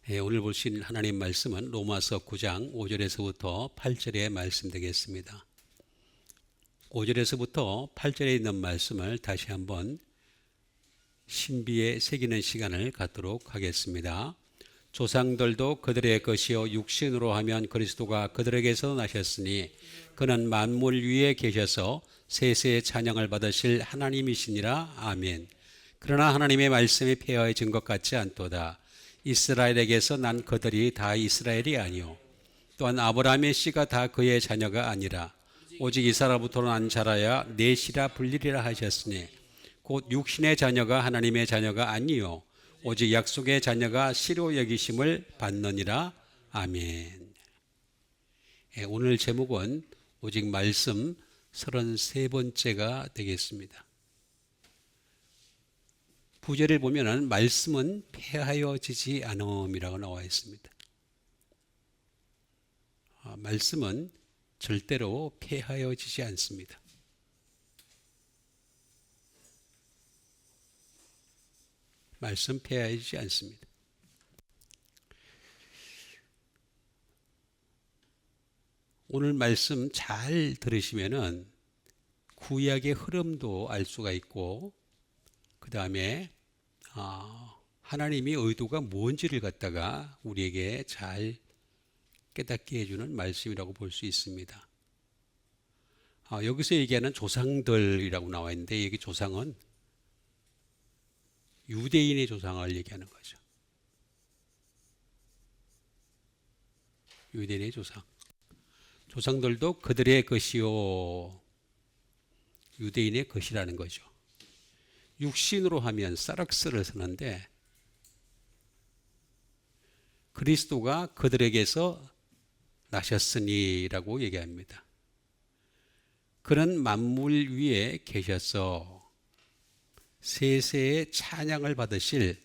오늘 보신 하나님 말씀은 로마서 9장 5절에서부터 8절의 말씀 되겠습니다. 5절에서부터 8절에 있는 말씀을 다시 한번 신비에 새기는 시간을 갖도록 하겠습니다. 조상들도 그들의 것이요 육신으로 하면 그리스도가 그들에게서 나셨으니 그는 만물 위에 계셔서 세세의 찬양을 받으실 하나님이시니라. 아멘. 그러나 하나님의 말씀이 폐허해진 것 같지 않도다. 이스라엘에게서 난 그들이 다 이스라엘이 아니요 또한 아브라함의 씨가 다 그의 자녀가 아니라 오직 이사라부터 난 자라야 내 씨라 불리리라 하셨으니 곧 육신의 자녀가 하나님의 자녀가 아니요 오직 약속의 자녀가 씨로 여기심을 받느니라. 아멘. 오늘 제목은 오직 말씀 33번째가 되겠습니다. 부제를 보면은 말씀은 폐하여지지 않음이라고 나와 있습니다. 말씀은 절대로 폐하여지지 않습니다. 말씀 폐하여지지 않습니다. 오늘 말씀 잘 들으시면은 구약의 흐름도 알 수가 있고 그 다음에 하나님의 의도가 뭔지를 갖다가 우리에게 잘 깨닫게 해주는 말씀이라고 볼 수 있습니다. 여기서 얘기하는 조상들이라고 나와 있는데 여기 조상은 유대인의 조상을 얘기하는 거죠. 유대인의 조상. 조상들도 그들의 것이요 유대인의 것이라는 거죠. 육신으로 하면 사락스를 쓰는데 그리스도가 그들에게서 나셨으니라고 얘기합니다. 그는 만물 위에 계셔서 세세의 찬양을 받으실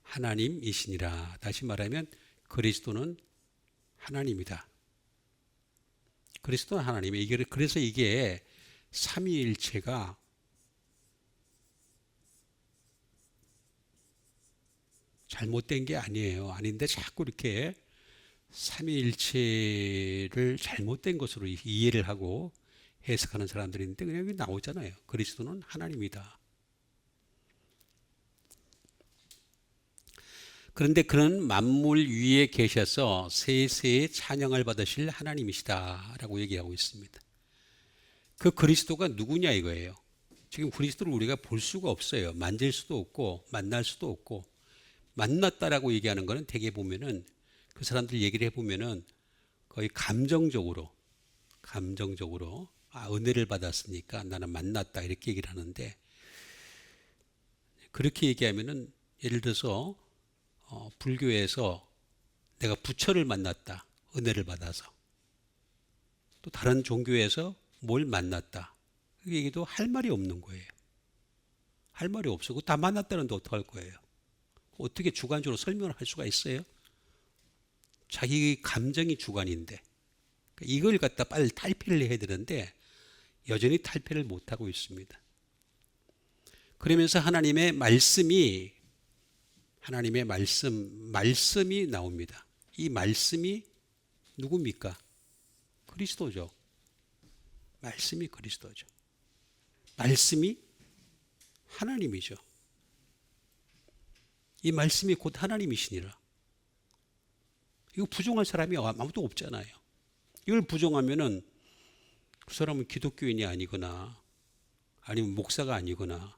하나님이시니라. 다시 말하면 그리스도는 하나님이다. 그리스도는 하나님이에요. 그래서 이게 삼위일체가 잘못된 게 아니에요. 아닌데 자꾸 이렇게 삼위일체를 잘못된 것으로 이해를 하고 해석하는 사람들이 있는데 그냥 여기 나오잖아요. 그리스도는 하나님이다. 그런데 그는 만물 위에 계셔서 세세의 찬양을 받으실 하나님이시다라고 얘기하고 있습니다. 그 그리스도가 누구냐 이거예요. 지금 그리스도를 우리가 볼 수가 없어요. 만질 수도 없고 만날 수도 없고 만났다라고 얘기하는 거는 대개 보면은 그 사람들 얘기를 해보면은 거의 감정적으로 은혜를 받았으니까 나는 만났다 이렇게 얘기를 하는데 그렇게 얘기하면은 예를 들어서 불교에서 내가 부처를 만났다 은혜를 받아서 또 다른 종교에서 뭘 만났다 그 얘기도 할 말이 없는 거예요. 할 말이 없어. 다 만났다는데 어떡할 거예요? 어떻게 주관적으로 설명을 할 수가 있어요? 자기 감정이 주관인데 이걸 갖다 빨리 탈피를 해야 되는데 여전히 탈피를 못하고 있습니다. 그러면서 하나님의 말씀이 나옵니다. 이 말씀이 누굽니까? 그리스도죠. 말씀이 그리스도죠. 말씀이 하나님이죠. 이 말씀이 곧 하나님이시니라. 이거 부정할 사람이 아무도 없잖아요. 이걸 부정하면은 그 사람은 기독교인이 아니거나 아니면 목사가 아니거나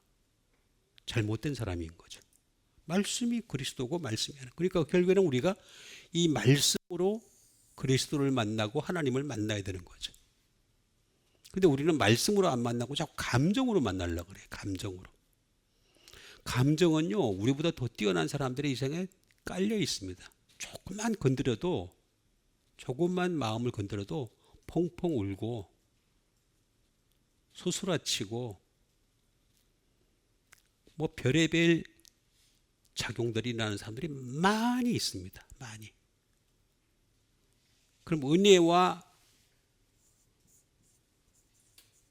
잘못된 사람인 거죠. 말씀이 그리스도고 말씀이 하나. 그러니까 결국에는 우리가 이 말씀으로 그리스도를 만나고 하나님을 만나야 되는 거죠. 근데 우리는 말씀으로 안 만나고 자꾸 감정으로 만나려고 그래요. 감정은요, 우리보다 더 뛰어난 사람들의 이생에 깔려 있습니다. 조금만 마음을 건드려도 펑펑 울고 소스라치고 뭐 별의별 작용들이 나는 사람들이 많이 있습니다. 많이. 그럼 은혜와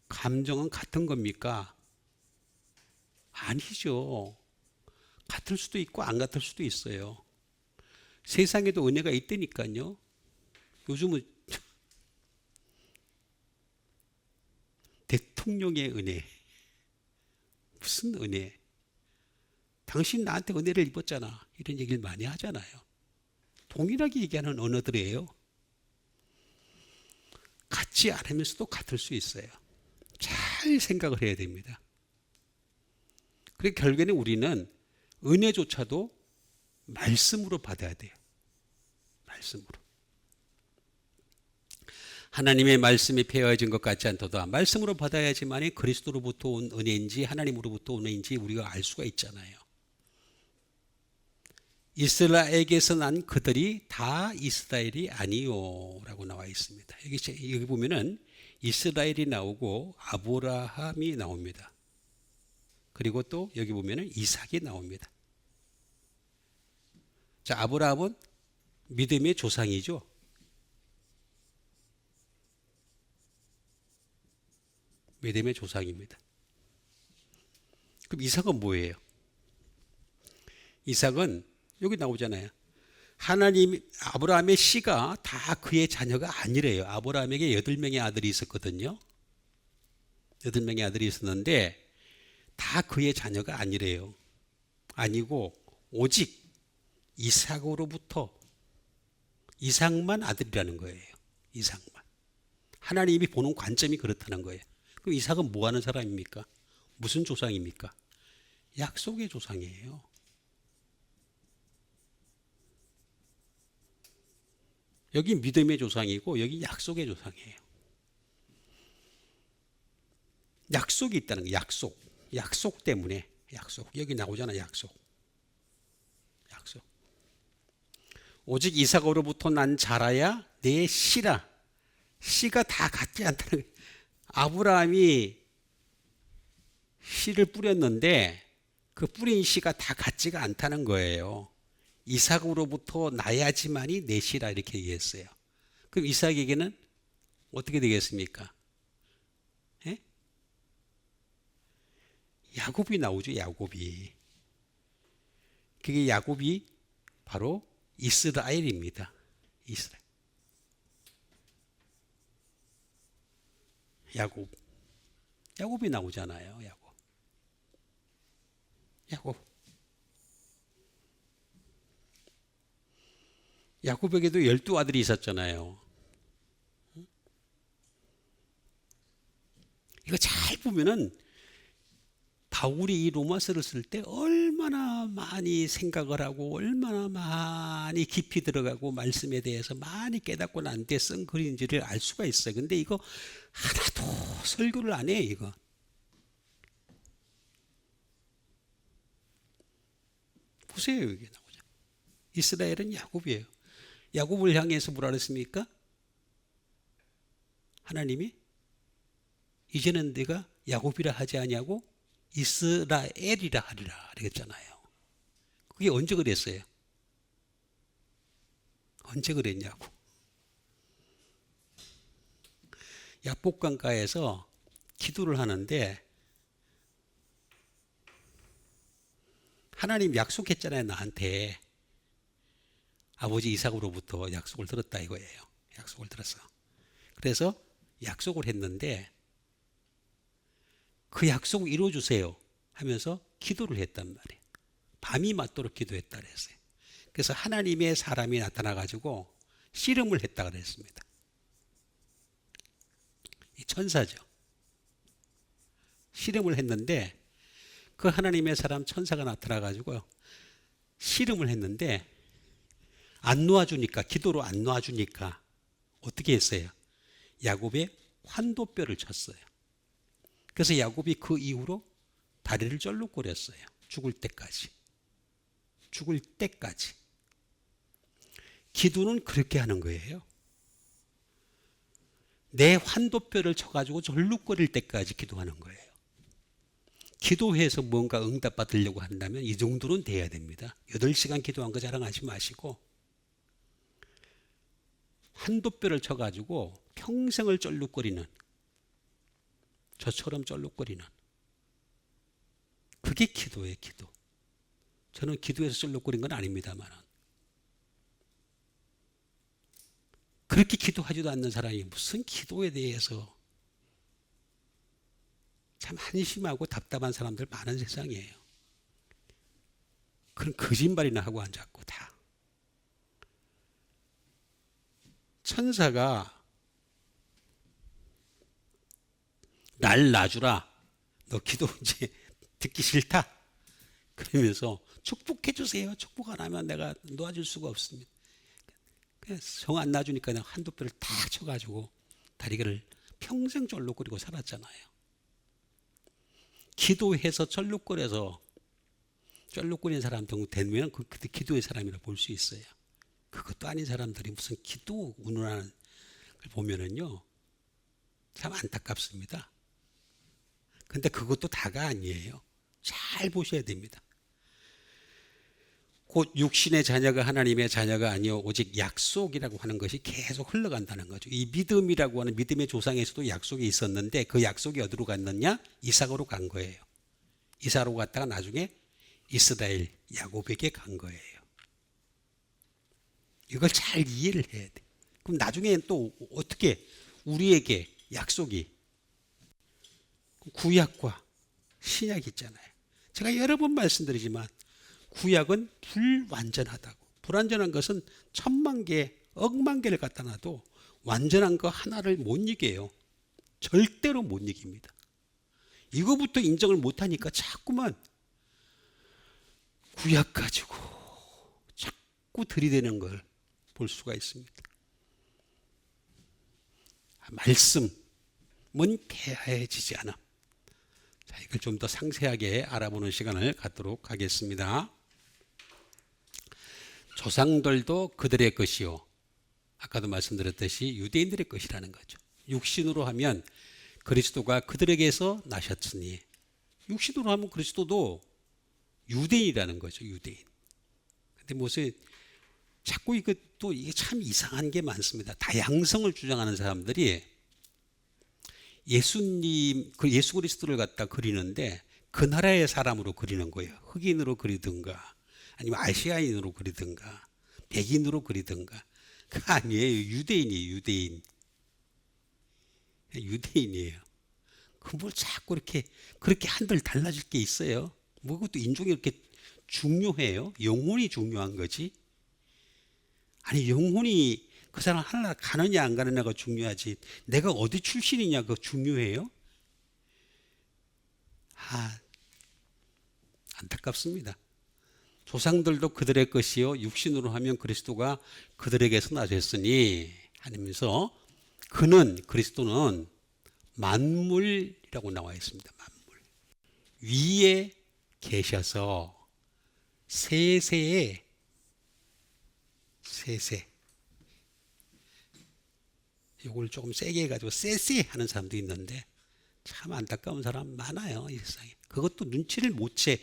감정은 같은 겁니까? 아니죠. 같을 수도 있고 안 같을 수도 있어요. 세상에도 은혜가 있다니까요. 요즘은 대통령의 은혜, 무슨 은혜? 당신 나한테 은혜를 입었잖아. 이런 얘기를 많이 하잖아요. 동일하게 얘기하는 언어들이에요. 같지 않으면서도 같을 수 있어요. 잘 생각을 해야 됩니다. 그래서 결국에는 우리는 은혜조차도 말씀으로 받아야 돼요. 말씀으로. 하나님의 말씀이 폐허해진 것 같지 않더라도 말씀으로 받아야지만이 그리스도로부터 온 은혜인지 하나님으로부터 온 은혜인지 우리가 알 수가 있잖아요. 이스라엘에게서 난 그들이 다 이스라엘이 아니요 라고 나와 있습니다. 여기 보면은 이스라엘이 나오고 아브라함이 나옵니다. 그리고 또 여기 보면은 이삭이 나옵니다. 자, 아브라함은 믿음의 조상이죠. 믿음의 조상입니다. 그럼 이삭은 뭐예요? 이삭은 여기 나오잖아요. 하나님, 아브라함의 씨가 다 그의 자녀가 아니래요. 아브라함에게 8명의 아들이 있었거든요. 8명의 아들이 있었는데 다 그의 자녀가 아니래요. 아니고 오직 이삭으로부터, 이삭만 아들이라는 거예요. 이삭만. 하나님이 보는 관점이 그렇다는 거예요. 그럼 이삭은 뭐 하는 사람입니까? 무슨 조상입니까? 약속의 조상이에요. 여기 믿음의 조상이고 여기 약속의 조상이에요. 약속이 있다는 거예요. 약속 때문에. 약속. 여기 나오잖아. 약속. 오직 이삭으로부터 난 자라야 내 씨라. 씨가 다 같지 않다는 거예요. 아브라함이 씨를 뿌렸는데 그 뿌린 씨가 다 같지가 않다는 거예요. 이삭으로부터 나야지만이 내 씨라 이렇게 얘기했어요. 그럼 이삭에게는 어떻게 되겠습니까? 예? 야곱이 나오죠. 야곱이. 그게 야곱이 바로 이스라엘입니다. 이스라엘. 야곱이 나오잖아요. 야곱에게도 12아들이 있었잖아요. 이거 잘 보면은 바울이 이 로마서를 쓸 때 얼마나 많이 생각을 하고 얼마나 많이 깊이 들어가고 말씀에 대해서 많이 깨닫고 난 뒤에 쓴 글인지를 알 수가 있어요. 근데 이거 하나도 설교를 안 해요. 이거. 보세요. 여기 나오죠. 이스라엘은 야곱이에요. 야곱을 향해서 뭐라 그랬습니까? 하나님이 이제는 내가 야곱이라 하지 아니하고 이스라엘이라 하리라 그랬잖아요. 그게 언제 그랬어요? 언제 그랬냐고. 야복강가에서 기도를 하는데 하나님 약속했잖아요. 나한테. 아버지 이삭으로부터 약속을 들었다 이거예요. 약속을 들었어. 그래서 약속을 했는데 그 약속 이루어주세요 하면서 기도를 했단 말이에요. 밤이 맞도록 기도했다 그랬어요. 그래서 하나님의 사람이 나타나가지고 씨름을 했다 그랬습니다. 이 천사죠. 씨름을 했는데 그 하나님의 사람 천사가 나타나가지고 씨름을 했는데 안 놓아주니까, 기도로 안 놓아주니까 어떻게 했어요? 야곱의 환도뼈를 쳤어요. 그래서 야곱이 그 이후로 다리를 쩔룩거렸어요. 죽을 때까지. 기도는 그렇게 하는 거예요. 내 환도뼈를 쳐가지고 절룩거릴 때까지 기도하는 거예요. 기도해서 뭔가 응답받으려고 한다면 이 정도는 돼야 됩니다. 8시간 기도한 거 자랑하지 마시고 환도뼈를 쳐가지고 평생을 쩔룩거리는, 저처럼 쩔룩거리는, 그게 기도예요. 기도. 저는 기도해서 쩔룩거린 건 아닙니다만 그렇게 기도하지도 않는 사람이 무슨 기도에 대해서 참 한심하고 답답한 사람들 많은 세상이에요. 그런 거짓말이나 하고 앉았고 다. 천사가 날 놔주라. 너 기도 이제 듣기 싫다. 그러면서 축복해 주세요. 축복 안 하면 내가 놓아줄 수가 없습니다. 정 안 놔주니까 그냥 한두 뼈를 탁 쳐가지고 다리를 평생 절룩거리고 살았잖아요. 기도해서 절룩거려서 쩔룩거리는 사람 정도 되면 그 기도의 사람이라 볼 수 있어요. 그것도 아닌 사람들이 무슨 기도 운운하는 걸 보면은요 참 안타깝습니다. 근데 그것도 다가 아니에요. 잘 보셔야 됩니다. 곧 육신의 자녀가 하나님의 자녀가 아니요 오직 약속이라고 하는 것이 계속 흘러간다는 거죠. 이 믿음이라고 하는 믿음의 조상에서도 약속이 있었는데 그 약속이 어디로 갔느냐? 이삭으로 간 거예요. 이삭으로 갔다가 나중에 이스라엘 야곱에게 간 거예요. 이걸 잘 이해를 해야 돼. 그럼 나중에 또 어떻게 우리에게 약속이 구약과 신약이 있잖아요. 제가 여러 번 말씀드리지만 구약은 불완전하다고. 불완전한 것은 천만 개, 억만 개를 갖다 놔도 완전한 거 하나를 못 이겨요. 절대로 못 이깁니다. 이거부터 인정을 못하니까 자꾸만 구약 가지고 자꾸 들이대는 걸 볼 수가 있습니다. 말씀은 폐해지지 않아. 자, 이걸 좀 더 상세하게 알아보는 시간을 갖도록 하겠습니다. 조상들도 그들의 것이요. 아까도 말씀드렸듯이 유대인들의 것이라는 거죠. 육신으로 하면 그리스도가 그들에게서 나셨으니, 육신으로 하면 그리스도도 유대인이라는 거죠. 유대인. 근데 무슨 자꾸 이것도 이게 참 이상한 게 많습니다. 다양성을 주장하는 사람들이 예수님, 그 예수 그리스도를 갖다 그리는데 그 나라의 사람으로 그리는 거예요. 흑인으로 그리든가 아니면 아시아인으로 그리든가 백인으로 그리든가. 그거 아니에요. 유대인이에요. 유대인. 유대인이에요. 그 뭘 자꾸 그렇게 한들 달라질 게 있어요. 뭐 그것도 인종이 이렇게 중요해요. 영혼이 중요한 거지. 아니 영혼이 그 사람 하나나라 가느냐 안 가느냐가 중요하지 내가 어디 출신이냐가 중요해요? 안타깝습니다. 조상들도 그들의 것이요 육신으로 하면 그리스도가 그들에게서 나셨으니 하면서 그리스도는 만물이라고 나와 있습니다. 만물. 위에 계셔서 세세 이걸 조금 세게 해가지고 쎄쎄 하는 사람도 있는데 참 안타까운 사람 많아요. 이 세상에. 그것도 눈치를 못 채.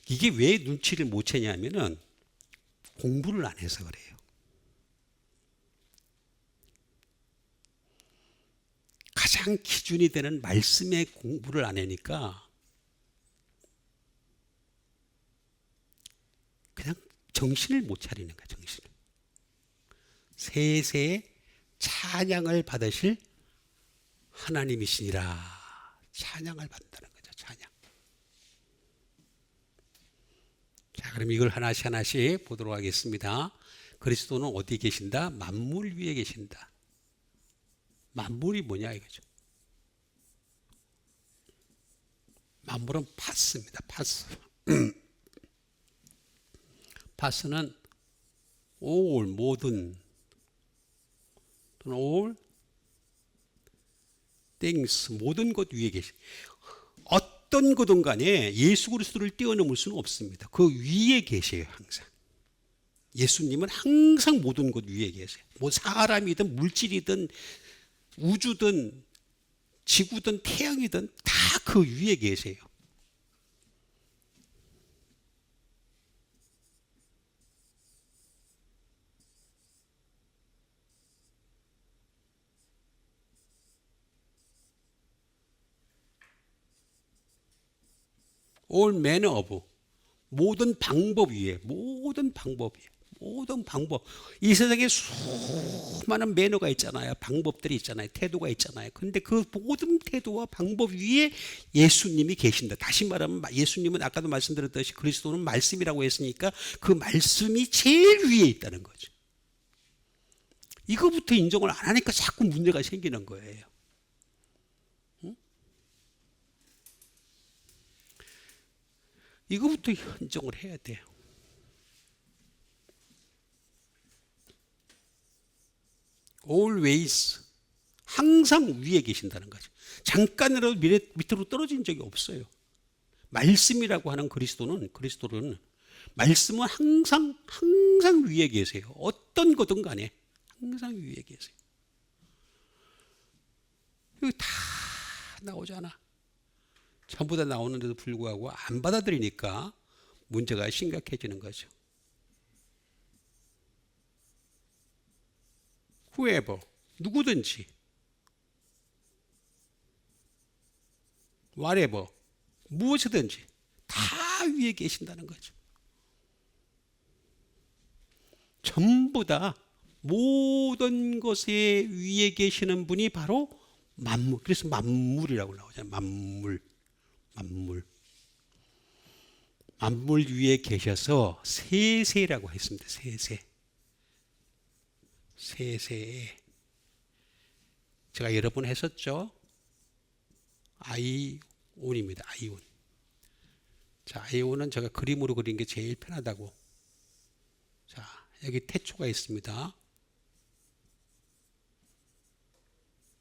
이게 왜 눈치를 못 채냐면은 공부를 안 해서 그래요. 가장 기준이 되는 말씀의 공부를 안 하니까 그냥 정신을 못 차리는 거야. 정신을. 세세에 찬양을 받으실 하나님이시니라. 찬양을 받는다는 거죠. 찬양. 자, 그럼 이걸 하나씩 하나씩 보도록 하겠습니다. 그리스도는 어디 계신다? 만물 위에 계신다. 만물이 뭐냐 이거죠. 만물은 파스입니다. 파스. 파스는 all, 모든 또는 all things, 모든 것 위에 계신 어떤 것든 간에 예수 그리스도를 뛰어넘을 수는 없습니다. 그 위에 계세요. 항상. 예수님은 항상 모든 것 위에 계세요. 뭐 사람이든 물질이든 우주든 지구든 태양이든 다 그 위에 계세요. all manner of 모든 방법 위에 모든 방법. 이 세상에 수많은 매너가 있잖아요. 방법들이 있잖아요. 태도가 있잖아요. 근데 그 모든 태도와 방법 위에 예수님이 계신다. 다시 말하면 예수님은 아까도 말씀드렸듯이 그리스도는 말씀이라고 했으니까 그 말씀이 제일 위에 있다는 거죠. 이거부터 인정을 안 하니까 자꾸 문제가 생기는 거예요. 이거부터 인정을 해야 돼요. always, 항상 위에 계신다는 거죠. 잠깐이라도 밑으로 떨어진 적이 없어요. 말씀이라고 하는 그리스도는 말씀은 항상 위에 계세요. 어떤 거든 간에 항상 위에 계세요. 이거 다 나오잖아. 전부 다 나오는데도 불구하고 안 받아들이니까 문제가 심각해지는 거죠. whoever, 누구든지, whatever, 무엇이든지 다 위에 계신다는 거죠. 전부 다 모든 것에 위에 계시는 분이 바로 만물. 그래서 만물이라고 나오잖아요. 만물 위에 계셔서 세세라고 했습니다. 세세. 제가 여러 번 했었죠. 아이온입니다. 아이온. 자, 아이온은 제가 그림으로 그린 게 제일 편하다고. 자, 여기 태초가 있습니다.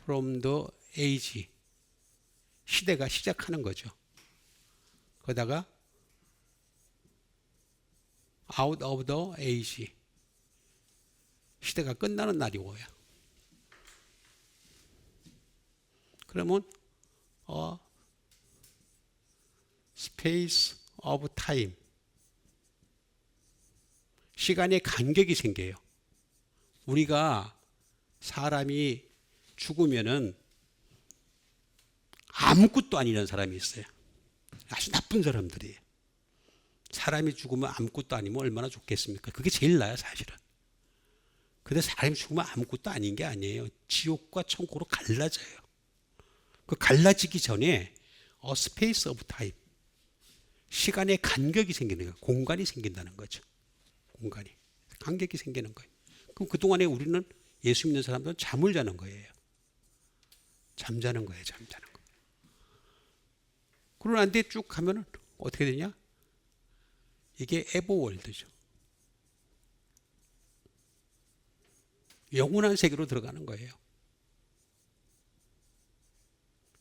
From the age. 시대가 시작하는 거죠. 거기다가 out of the age. 시대가 끝나는 날이 오요. 그러면 space of time. 시간의 간격이 생겨요. 우리가 사람이 죽으면은 아무것도 아니라는 사람이 있어요. 아주 나쁜 사람들이에요. 사람이 죽으면 아무것도 아니면 얼마나 좋겠습니까? 그게 제일 나아요, 사실은. 근데 사람이 죽으면 아무것도 아닌 게 아니에요. 지옥과 천국으로 갈라져요. 그 갈라지기 전에 스페이스 오브 타임, 시간의 간격이 생기는 거예요. 공간이 생긴다는 거죠. 공간이, 간격이 생기는 거예요. 그럼 그동안에 우리는 예수 믿는 사람들은 잠을 자는 거예요. 잠자는 거예요. 잠자는 거. 그러고 난 뒤에 쭉 가면은 어떻게 되냐? 이게 에버월드죠. 영원한 세계로 들어가는 거예요.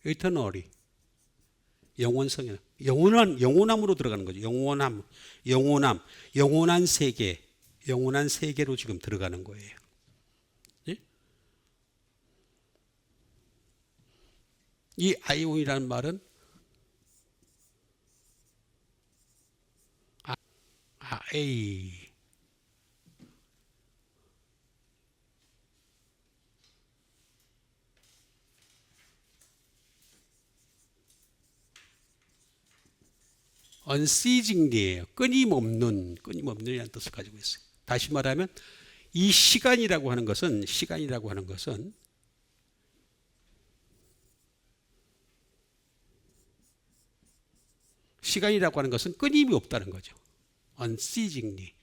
eternally. 영원성이, 영원함으로 들어가는 거죠. 영원한 세계로 지금 들어가는 거예요. 예? 이 아이온이라는 말은 A. unceasingly예요. 끊임없는이라는 뜻을 가지고 있어요. 다시 말하면 이 시간이라고 하는 것은 끊임이 없다는 거죠. unceasingly.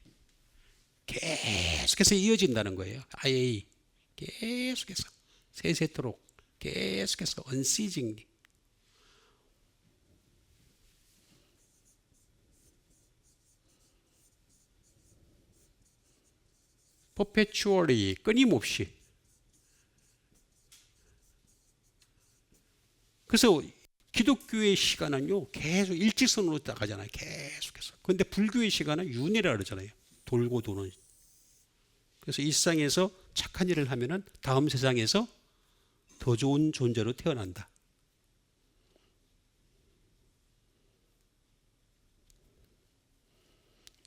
계속해서 이어진다는 거예요. IA. 계속해서. 세세토록. 계속해서 unceasingly. perpetually. 끊임없이. 그래서 기독교의 시간은요, 계속 일직선으로 나가잖아요. 계속해서. 그런데 불교의 시간은 윤회라 그러잖아요. 돌고 도는. 그래서 이 세상에서 착한 일을 하면은 다음 세상에서 더 좋은 존재로 태어난다.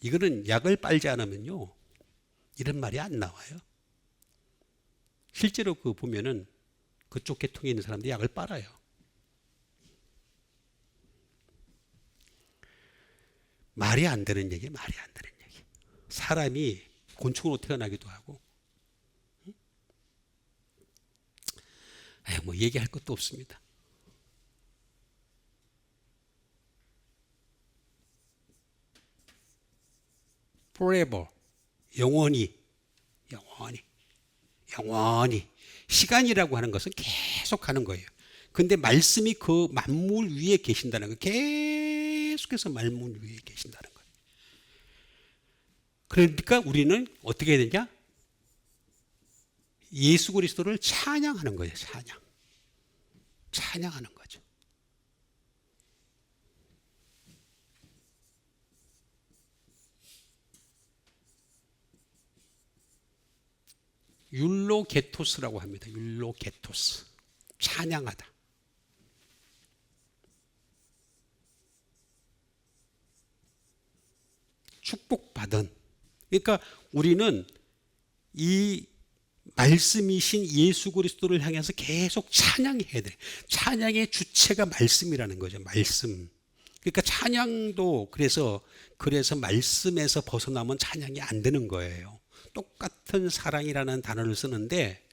이거는 약을 빨지 않으면요, 이런 말이 안 나와요. 실제로 그 보면은 그쪽 계통에 있는 사람들이 약을 빨아요. 말이 안 되는 얘기. 사람이 곤충으로 태어나기도 하고. 뭐 얘기할 것도 없습니다. forever, 영원히. 시간이라고 하는 것은 계속 가는 거예요. 근데 말씀이 그 만물 위에 계신다는 거예요. 계속해서 만물 위에 계신다는 거예요. 그러니까 우리는 어떻게 해야 되냐? 예수 그리스도를 찬양하는 거예요. 찬양하는 거죠. 율로게토스라고 합니다. 율로게토스. 찬양하다. 축복받은. 그러니까 우리는 이 말씀이신 예수 그리스도를 향해서 계속 찬양해야 돼. 찬양의 주체가 말씀이라는 거죠. 말씀. 그러니까 찬양도 그래서 말씀에서 벗어나면 찬양이 안 되는 거예요. 똑같은 사랑이라는 단어를 쓰는데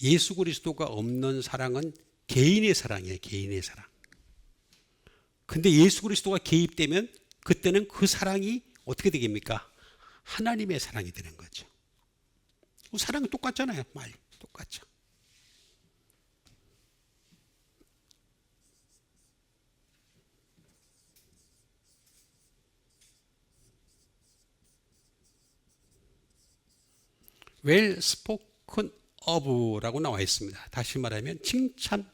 예수 그리스도가 없는 사랑은 개인의 사랑이에요. 개인의 사랑. 근데 예수 그리스도가 개입되면 그때는 그 사랑이 어떻게 되겠습니까? 하나님의 사랑이 되는 거죠. 사랑은 똑같잖아요. 말 똑같죠. well spoken of라고 나와 있습니다. 다시 말하면 칭찬.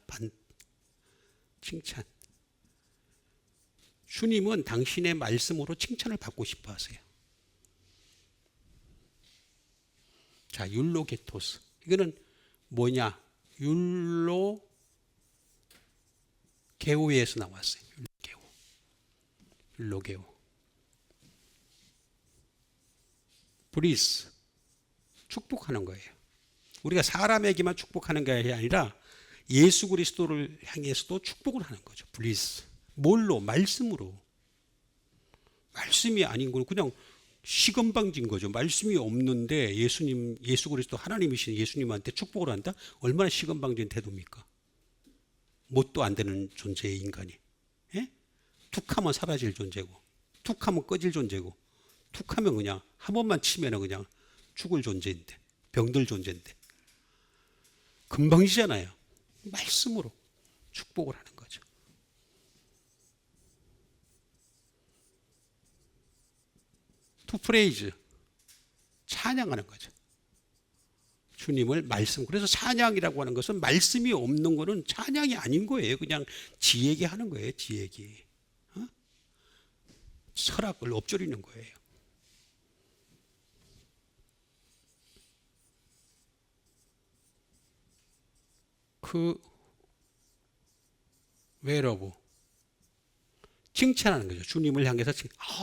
주님은 당신의 말씀으로 칭찬을 받고 싶어 하세요. 자, 율로게토스. 이거는 뭐냐? 율로게오에서 나왔어요. 율로게오. 브리스. 축복하는 거예요. 우리가 사람에게만 축복하는 게 아니라 예수 그리스도를 향해서도 축복을 하는 거죠. 브리스. 뭘로? 말씀으로. 말씀이 아닌 걸 그냥 시건방진 거죠. 말씀이 없는데 예수 그리스도 하나님이신 예수님한테 축복을 한다? 얼마나 시건방진 태도입니까? 뭣도 안 되는 존재의 인간이. 예? 툭하면 사라질 존재고, 툭하면 꺼질 존재고, 툭하면 그냥 한 번만 치면 그냥 죽을 존재인데, 병들 존재인데. 금방지잖아요. 말씀으로 축복을 하는 거죠. to praise. 찬양하는 거죠. 주님을 말씀. 그래서 찬양이라고 하는 것은 말씀이 없는 거는 찬양이 아닌 거예요. 그냥 지 얘기 하는 거예요. 지 얘기. 철학을 엎조리는 거예요. whereof. 칭찬하는 거죠. 주님을 향해서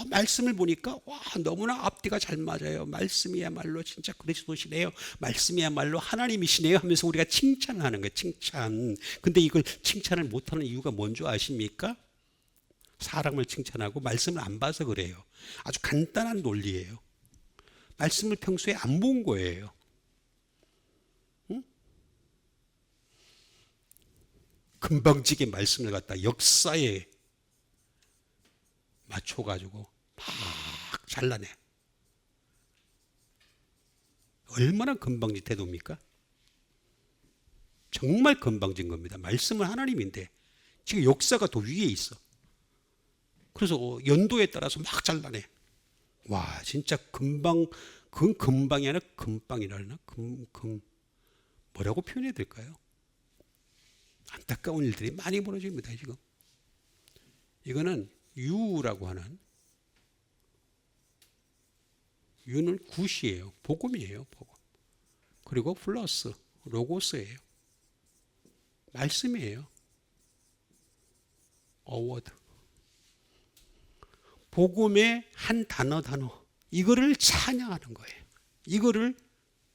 말씀을 보니까 와 너무나 앞뒤가 잘 맞아요. 말씀이야말로 진짜 그리스도시네요. 말씀이야말로 하나님이시네요 하면서 우리가 칭찬을 하는 거예요. 칭찬. 근데 이걸 칭찬을 못하는 이유가 뭔지 아십니까? 사람을 칭찬하고 말씀을 안 봐서 그래요. 아주 간단한 논리예요. 말씀을 평소에 안 본 거예요. 응? 금방지게 말씀을 갖다 역사에 맞춰가지고 막 잘라내. 얼마나 건방진 태도입니까? 정말 건방진 겁니다. 말씀은 하나님인데 지금 역사가 더 위에 있어. 그래서 연도에 따라서 막 잘라내. 와 진짜 금방이 아니라 금방이라나? 뭐라고 표현해야 될까요? 안타까운 일들이 많이 벌어집니다. 지금 이거는 유라고 하는, 유는 굿이에요. 복음이에요. 복음. 그리고 플러스 로고스예요. 말씀이에요. 어워드. 복음의 한 단어 이거를 찬양하는 거예요. 이거를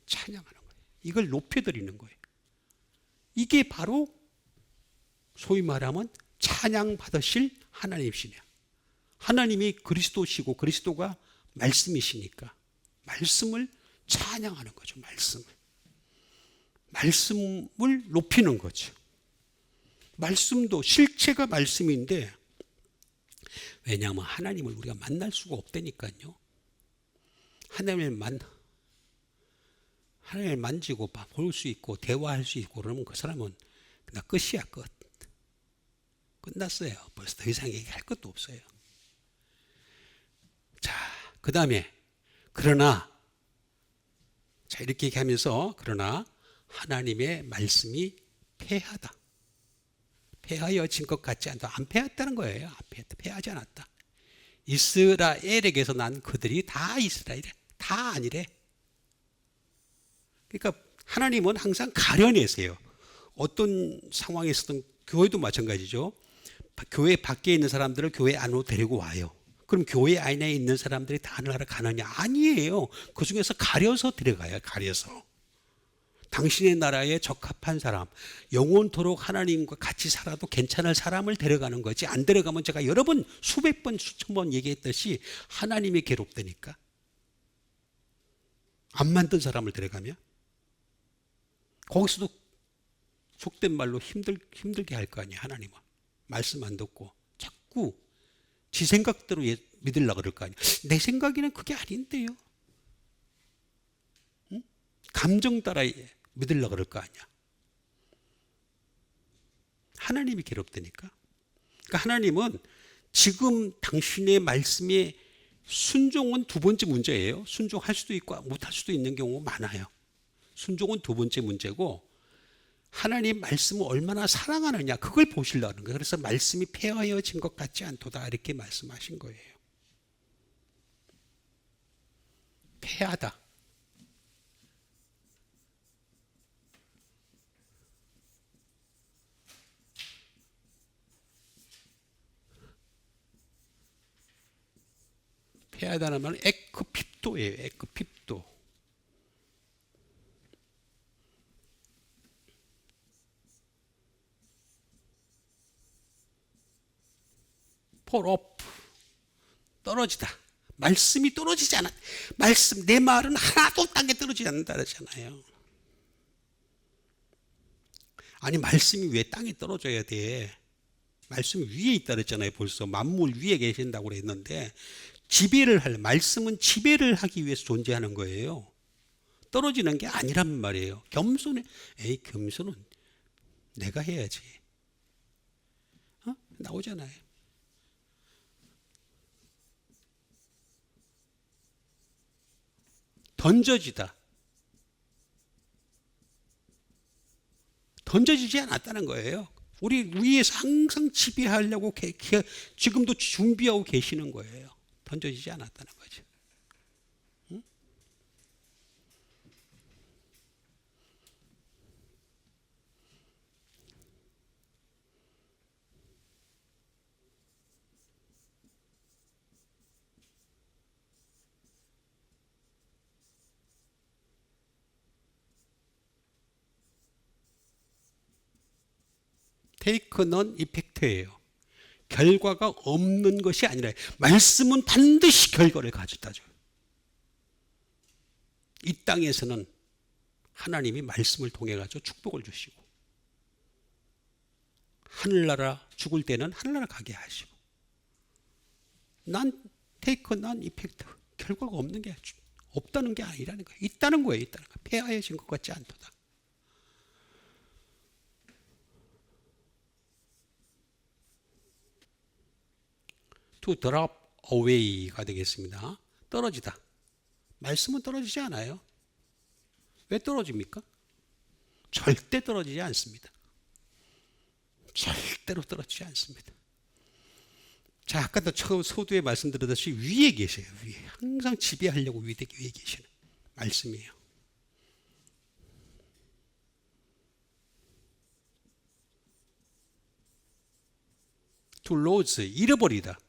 찬양하는 거예요. 이걸 높여드리는 거예요. 이게 바로 소위 말하면 찬양 받으실 하나님이시냐. 하나님이 그리스도시고 그리스도가 말씀이시니까 말씀을 찬양하는 거죠. 말씀을 높이는 거죠. 말씀도 실체가 말씀인데, 왜냐하면 하나님을 우리가 만날 수가 없다니까요. 하나님을 만지고 볼 수 있고 대화할 수 있고 그러면 그 사람은 그냥 끝이야. 끝났어요. 벌써 더 이상 얘기할 것도 없어요. 자, 그 다음에 그러나, 자 이렇게 얘기하면서, 그러나 하나님의 말씀이 패하다. 패하여진 것 같지 않다. 안 패했다는 거예요. 안 패했다. 패하지 않았다. 이스라엘에게서 난 그들이 다 이스라엘이래. 다 아니래. 그러니까 하나님은 항상 가려내세요. 어떤 상황에서든, 교회도 마찬가지죠. 교회 밖에 있는 사람들을 교회 안으로 데리고 와요. 그럼 교회 안에 있는 사람들이 다 하늘나라 가느냐? 아니에요. 그 중에서 가려서 데려가요. 가려서. 당신의 나라에 적합한 사람, 영원토록 하나님과 같이 살아도 괜찮을 사람을 데려가는 거지. 안 데려가면 제가 여러 번, 수백 번, 수천 번 얘기했듯이 하나님이 괴롭다니까. 안 만든 사람을 데려가면 거기서도 속된 말로 힘들게 할 거 아니에요. 하나님은 말씀 안 듣고 자꾸 지 생각대로 믿으려고 그럴 거 아니에요. 내 생각에는 그게 아닌데요. 응? 감정 따라 믿으려고 그럴 거 아니야. 하나님이 괴롭다니까. 그러니까 하나님은 지금 당신의 말씀에 순종은 두 번째 문제예요. 순종할 수도 있고 못할 수도 있는 경우가 많아요. 순종은 두 번째 문제고, 하나님 말씀을 얼마나 사랑하느냐 그걸 보시려는 거예요. 그래서 말씀이 폐하여진 것 같지 않도다 이렇게 말씀하신 거예요. 폐하다. 폐하다는 말은 에크핍도예요. 에크핍도. fall off. 떨어지다. 말씀이 떨어지지 않아. 내 말은 하나도 땅에 떨어지지 않는다 그러잖아요. 아니, 말씀이 왜 땅에 떨어져야 돼? 말씀이 위에 있다 그랬잖아요. 벌써 만물 위에 계신다고 그랬는데, 말씀은 지배를 하기 위해서 존재하는 거예요. 떨어지는 게 아니란 말이에요. 겸손은 내가 해야지. 나오잖아요. 던져지지 않았다는 거예요. 우리 위에서 항상 지배하려고 지금도 준비하고 계시는 거예요. 던져지지 않았다는 거죠. 응? 테이크 넌 이펙트예요. 결과가 없는 것이 아니라, 말씀은 반드시 결과를 가져다 줘요. 이 땅에서는 하나님이 말씀을 통해 가지고 축복을 주시고, 하늘나라 죽을 때는 하늘나라 가게 하시고, 난 테이크 난 이펙트, 결과가 없다는 게 아니라는 거예요. 있다는 거예요. 폐하여진 것 같지 않도다. to drop away가 되겠습니다. 떨어지다. 말씀은 떨어지지 않아요. 왜 떨어집니까? 절대 떨어지지 않습니다. 절대로 떨어지지 않습니다. 자, 아까도 서두에 말씀드렸듯이 위에 계세요. 위에. 항상 지배하려고 위에 계시는 말씀이에요. to lose, 잃어버리다.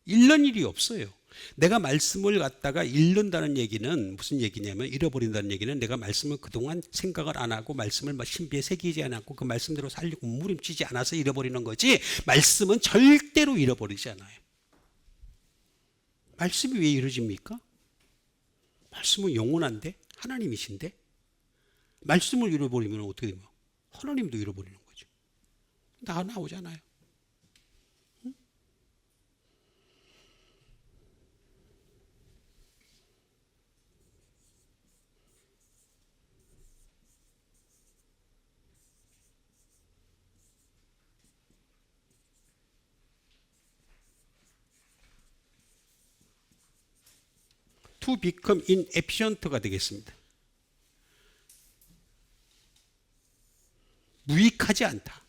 잃는 일이 없어요. 내가 말씀을 갖다가 잃는다는 얘기는 무슨 얘기냐면, 잃어버린다는 얘기는 내가 말씀을 그동안 생각을 안 하고 말씀을 신비에 새기지 않았고 그 말씀대로 살려고 무림치지 않아서 잃어버리는 거지, 말씀은 절대로 잃어버리지 않아요. 말씀이 왜 잃어집니까? 말씀은 영원한데 하나님이신데 말씀을 잃어버리면 어떻게 되면 하나님도 잃어버리는 거죠. 다 나오잖아요. To become inefficient가 되겠습니다. 무익하지 않다.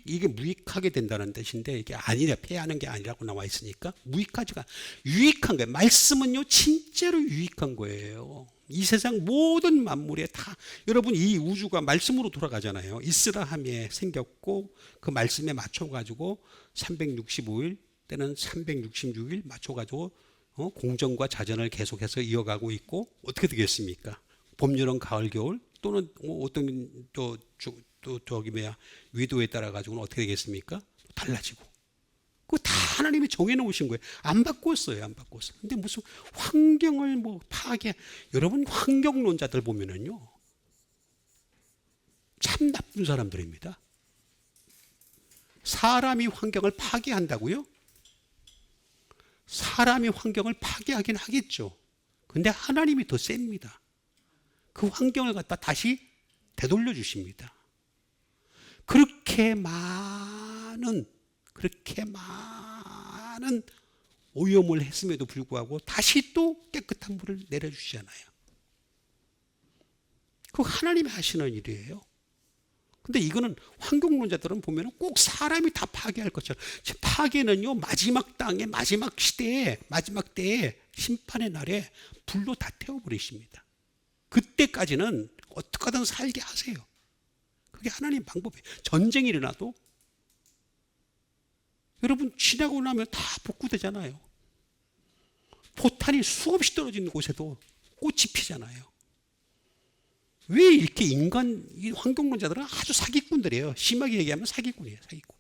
이게 무익하게 된다는 뜻인데 이게 아니라 패하는 게 아니라고 나와 있으니까 무익하지가 유익한 거예요. 말씀은요 진짜로 유익한 거예요. 이 세상 모든 만물에 다 여러분 이 우주가 말씀으로 돌아가잖아요. 있으라 함에 생겼고 그 말씀에 맞춰가지고 365일 때는 366일 맞춰가지고 공정과 자전을 계속해서 이어가고 있고 어떻게 되겠습니까? 봄, 여름, 가을, 겨울 또는 어떤 또 저기 위도에 따라 가지고는 어떻게 되겠습니까? 달라지고. 그거 다 하나님이 정해놓으신 거예요. 안 바꿨어요, 안 바꿨어. 근데 무슨 환경을 파괴? 여러분 환경론자들 보면은요, 참 나쁜 사람들입니다. 사람이 환경을 파괴한다고요? 사람이 환경을 파괴하긴 하겠죠. 근데 하나님이 더 셉니다. 그 환경을 갖다 다시 되돌려 주십니다. 그렇게 많은 오염을 했음에도 불구하고 다시 또 깨끗한 물을 내려주시잖아요. 그거 하나님이 하시는 일이에요. 근데 이거는 환경론자들은 보면 꼭 사람이 다 파괴할 것처럼, 파괴는요 마지막 땅에 마지막 시대에 마지막 때에 심판의 날에 불로 다 태워버리십니다. 그때까지는 어떻게든 살게 하세요. 그게 하나님 방법이에요. 전쟁이 일어나도 여러분 지나고 나면 다 복구되잖아요. 포탄이 수없이 떨어지는 곳에도 꽃이 피잖아요. 왜 이렇게 이 환경론자들은 아주 사기꾼들이에요. 심하게 얘기하면 사기꾼이에요, 사기꾼.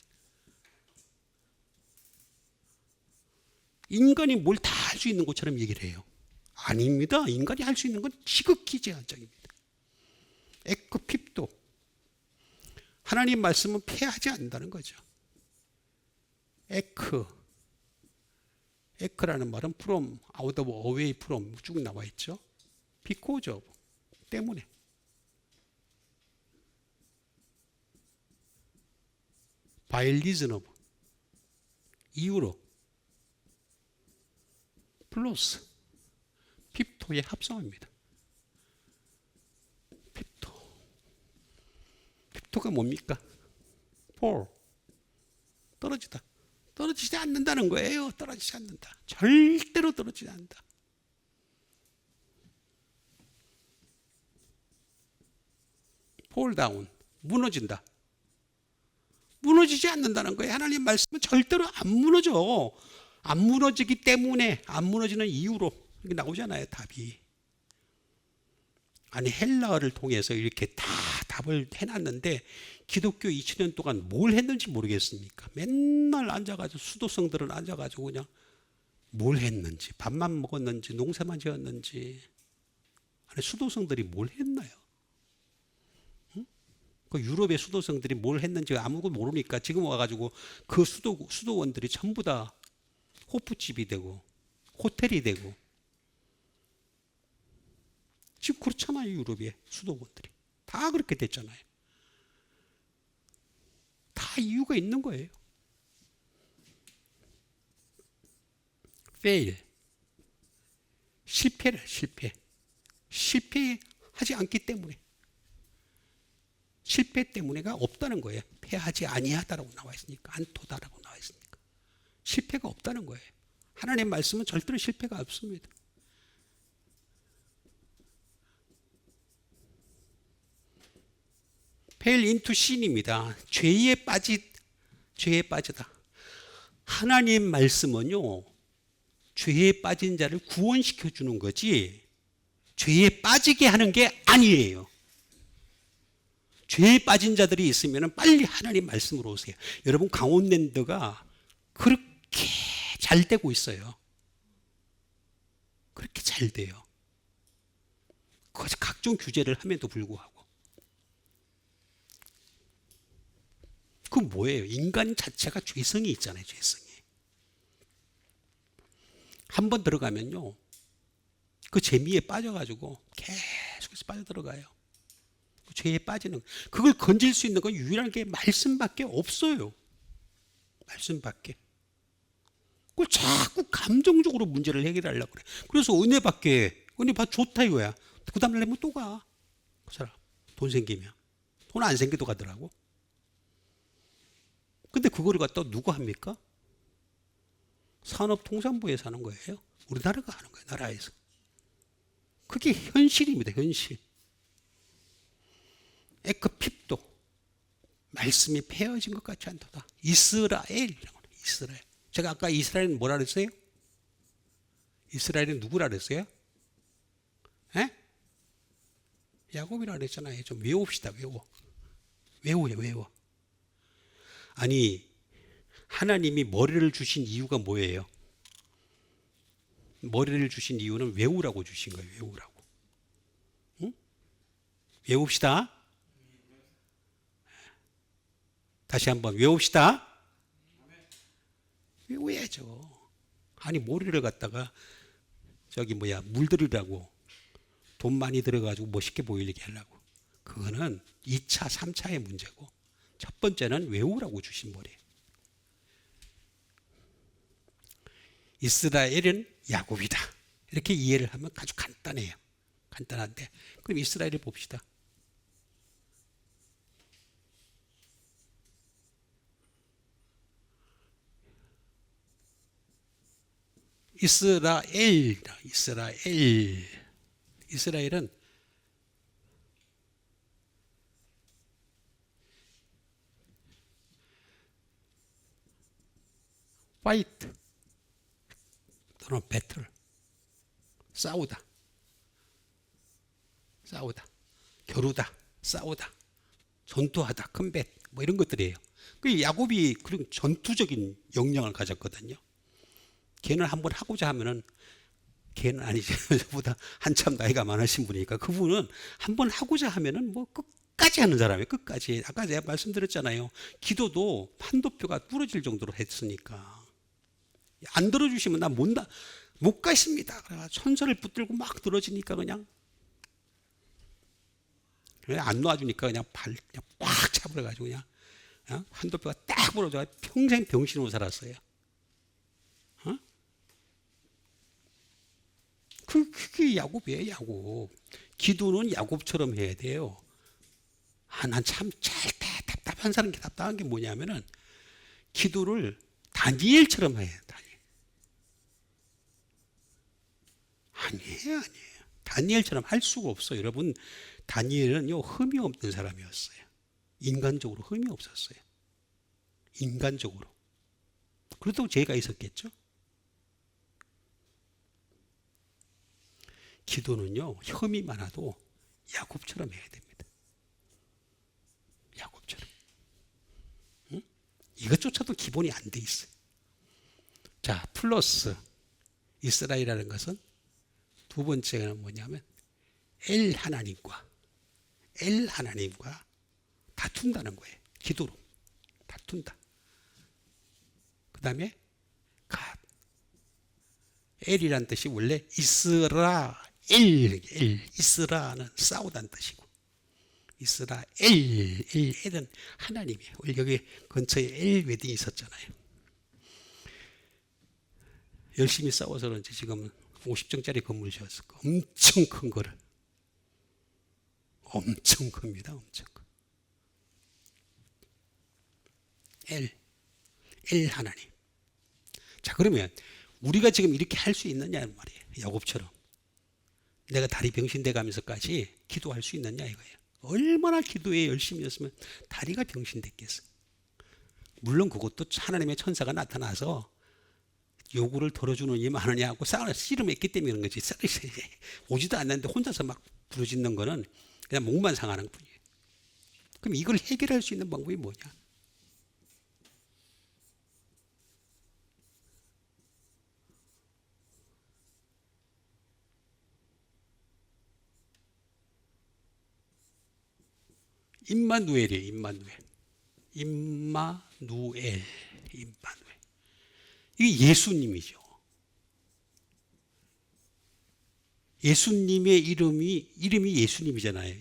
인간이 뭘 다 할 수 있는 것처럼 얘기를 해요. 아닙니다. 인간이 할 수 있는 건 지극히 제한적입니다. 에크핍도 하나님 말씀은 폐하지 않는다는 거죠. 에크라는 말은 from, out of, away from 쭉 나와 있죠. because of, 때문에. by reason of, 이유로. 플러스, 핍토의 합성어입니다. 핍토가 뭡니까? fall, 떨어지다. 떨어지지 않는다는 거예요. 떨어지지 않는다. 절대로 떨어지지 않는다. fall down, 무너진다. 무너지지 않는다는 거예요. 하나님 말씀은 절대로 안 무너져. 안 무너지기 때문에, 안 무너지는 이유로 이렇게 나오잖아요, 답이. 아니 헬라어를 통해서 이렇게 다 답을 해놨는데 기독교 2000년 동안 뭘 했는지 모르겠습니까? 맨날 앉아가지고 수도성들은 앉아가지고 그냥 뭘 했는지, 밥만 먹었는지, 농사만 지었는지. 아니 수도성들이 뭘 했나요? 응? 그 유럽의 수도성들이 뭘 했는지 아무것도 모르니까 지금 와가지고 그 수도원들이 전부 다 호프집이 되고 호텔이 되고 지금 그렇잖아요. 유럽의 수도원들이 다 그렇게 됐잖아요. 다 이유가 있는 거예요. fail, 실패하지 않기 때문에, 실패 때문에가 없다는 거예요. 패하지 아니하다라고 나와 있으니까, 안토다라고 나와 있으니까 실패가 없다는 거예요. 하나님 말씀은 절대로 실패가 없습니다. fail into sin입니다. 죄에 빠지다. 하나님 말씀은요, 죄에 빠진 자를 구원시켜 주는 거지, 죄에 빠지게 하는 게 아니에요. 죄에 빠진 자들이 있으면 빨리 하나님 말씀으로 오세요. 여러분, 강원랜드가 그렇게 잘 되고 있어요. 그렇게 잘 돼요. 각종 규제를 함에도 불구하고. 그건 뭐예요? 인간 자체가 죄성이 있잖아요. 죄성이. 한번 들어가면요, 그 재미에 빠져가지고 계속해서 빠져들어가요. 그 죄에 빠지는, 그걸 건질 수 있는 건 유일한 게 말씀밖에 없어요. 말씀밖에. 그걸 자꾸 감정적으로 문제를 해결하려고 그래. 그래서 은혜 받 좋다 이거야. 그 다음날 되면 또 가. 그 사람. 돈 생기면. 돈 안 생겨도 가더라고. 근데 그거를 갖다 누가 합니까? 산업통상부에서 하는 거예요. 우리나라가 하는 거예요. 나라에서. 그게 현실입니다. 현실. 에크핍도 말씀이 폐허진 것 같지 않도다. 이스라엘이라고. 이스라엘. 제가 아까 이스라엘은 뭐라 그랬어요? 이스라엘은 누구라 그랬어요? 에? 야곱이라 그랬잖아요. 좀 외웁시다. 외워. 아니, 하나님이 머리를 주신 이유가 뭐예요? 머리를 주신 이유는 외우라고 주신 거예요. 외우라고. 응? 외웁시다. 다시 한번 외웁시다. 외워야죠. 아니, 머리를 갖다가 물들이라고 돈 많이 들어가지고 멋있게 보이게 하려고. 그거는 2차, 3차의 문제고, 첫 번째는 외우라고 주신 머리예요. 이스라엘은 야곱이다. 이렇게 이해를 하면 아주 간단해요. 간단한데, 그럼 이스라엘을 봅시다. 이스라엘은 파이트 또는 배틀, 싸우다, 겨루다, 싸우다, 전투하다, 컴뱃, 뭐 이런 것들이에요. 그 야곱이 그런 전투적인 역량을 가졌거든요. 걔는 한번 하고자 하면은, 걔는 아니지, 저보다 한참 나이가 많으신 분이니까, 그분은 한번 하고자 하면은 뭐 끝까지 하는 사람이에요. 끝까지. 아까 제가 말씀드렸잖아요. 기도도 판도표가 부러질 정도로 했으니까. 안 들어주시면 나 못 가있습니다. 천사를 붙들고 막 들어지니까 그냥 안 놔주니까 그냥 꽉 차버려가지고 그냥 판도표가 딱 부러져 평생 병신으로 살았어요. 그게 야곱이에요. 야곱. 기도는 야곱처럼 해야 돼요. 난 참 답답한 사람, 답답한 게 뭐냐면은, 기도를 다니엘처럼 해요. 아니에요. 다니엘처럼 할 수가 없어요. 여러분, 다니엘은요, 흠이 없는 사람이었어요. 인간적으로 흠이 없었어요. 인간적으로. 그렇다고 죄가 있었겠죠? 기도는요, 혐이 많아도 야곱처럼 해야 됩니다. 야곱처럼. 응? 이것조차도 기본이 안 돼 있어요. 자, 플러스 이스라엘이라는 것은 두 번째가 뭐냐면 엘 하나님과 다툰다는 거예요. 기도로 다툰다. 그 다음에 갓. 엘이란 뜻이 원래 이스라는 싸우다는 뜻이고, 엘은 하나님이에요. 여기 근처에 엘 웨딩이 있었잖아요. 열심히 싸워서 그런지 지금 50층짜리 건물을 지었을 거. 엄청 큰 거를. 엄청 큽니다. 엄청 큰. 엘 하나님. 자, 그러면 우리가 지금 이렇게 할 수 있느냐는 말이에요. 야곱처럼. 내가 다리 병신돼 가면서까지 기도할 수 있느냐 이거예요. 얼마나 기도에 열심히 했으면 다리가 병신됐겠어. 물론 그것도 하나님의 천사가 나타나서 요구를 덜어주는 이 많으냐 하고 씨름했기 때문에 그런 거지. 오지도 않는데 혼자서 막 부르짖는 거는 그냥 목만 상하는 뿐이에요. 그럼 이걸 해결할 수 있는 방법이 뭐냐? 임마누엘이에요. 임마누엘. 임마누엘. 임마누엘. 이게 예수님이죠. 예수님의 이름이 예수님이잖아요.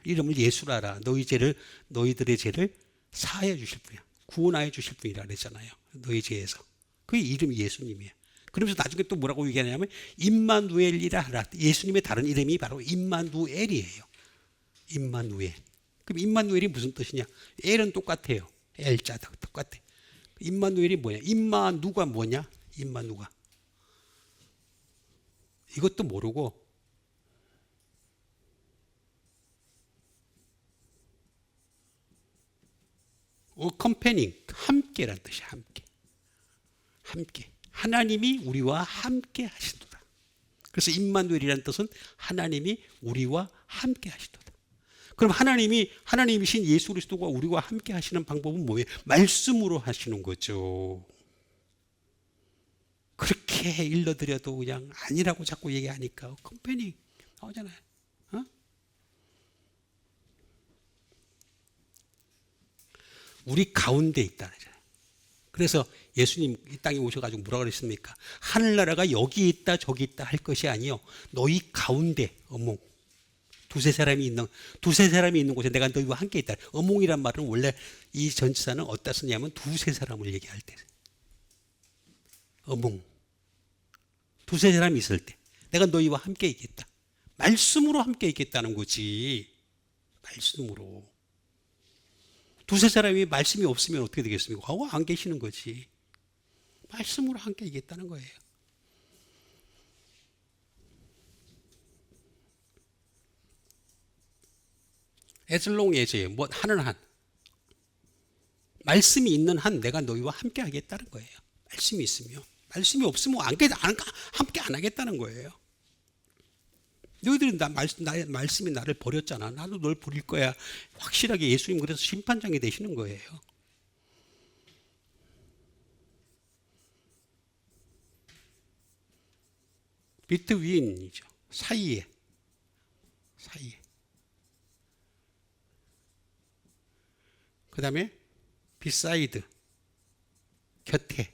이름을 예수라라. 너희들의 죄를 사하여 주실 분이야. 구원하여 주실 분이라 그랬잖아요. 너희 죄에서. 그 이름이 예수님이에요. 그러면서 나중에 또 뭐라고 얘기하냐면 임마누엘이라 하라. 예수님의 다른 이름이 바로 임마누엘이에요. 임마누엘. 그럼 임마누엘이 무슨 뜻이냐? 엘은 똑같아요. 엘자 똑같아. 임마누엘이 뭐냐? 임마누가 뭐냐? 임마누가. 이것도 모르고 컴패닝, 함께란 뜻이야. 함께. 하나님이 우리와 함께 하시도다. 그래서 임마누엘이라는 뜻은 하나님이 우리와 함께 하시도다. 그럼 하나님이신 예수 그리스도가 우리와 함께 하시는 방법은 뭐예요? 말씀으로 하시는 거죠. 그렇게 일러드려도 그냥 아니라고 자꾸 얘기하니까 컴패닝 나오잖아요. 어? 우리 가운데 있다. 그래서 예수님 이 땅에 오셔가지고 뭐라 그랬습니까? 하늘나라가 여기 있다 저기 있다 할 것이 아니요. 너희 가운데 어몽. 두세 사람이 있는 곳에 내가 너희와 함께 있다. 어몽이란 말은 원래 이 전치사는 어디다 쓰냐면 두세 사람을 얘기할 때. 어몽. 두세 사람이 있을 때 내가 너희와 함께 있겠다. 말씀으로 함께 있겠다는 거지. 말씀으로. 두세 사람이 말씀이 없으면 어떻게 되겠습니까? 안 계시는 거지. 말씀으로 함께 있겠다는 거예요. as long as예요. 뭐 하는 한. 말씀이 있는 한 내가 너희와 함께 하겠다는 거예요. 말씀이 있으면. 말씀이 없으면 함께 안 하겠다는 거예요. 너희들이 말씀이 나를 버렸잖아. 나도 널 버릴 거야. 확실하게 예수님 그래서 심판장이 되시는 거예요. 비트윈이죠. 사이에. 그 다음에 beside, 곁에.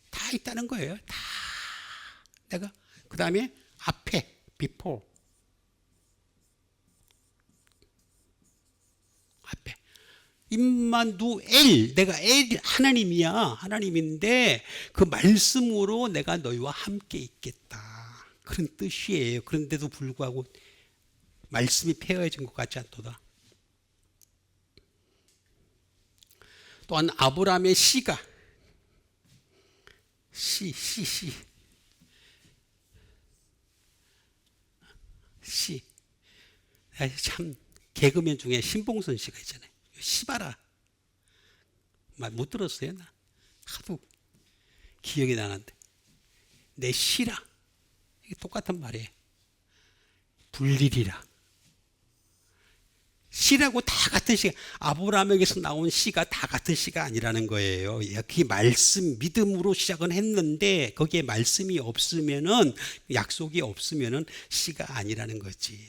다 있다는 거예요. 다. 내가 그 다음에 앞에 before. 앞에. 임마누엘. 내가 하나님이야. 하나님인데 그 말씀으로 내가 너희와 함께 있겠다. 그런 뜻이에요. 그런데도 불구하고 말씀이 폐허해진 것 같지 않도다. 또한 아브라함의 씨가 씨. 참 개그맨 중에 신봉선 씨가 있잖아요. 씨바라 말 못 들었어요. 나 하도 기억이 나는데 내 씨라 이게 똑같은 말이에요. 불리리라. 씨라고 다 같은 씨가 아브라함에게서 나온 씨가 다 같은 씨가 아니라는 거예요. 그 말씀 믿음으로 시작은 했는데 거기에 말씀이 없으면은 약속이 없으면은 씨가 아니라는 거지.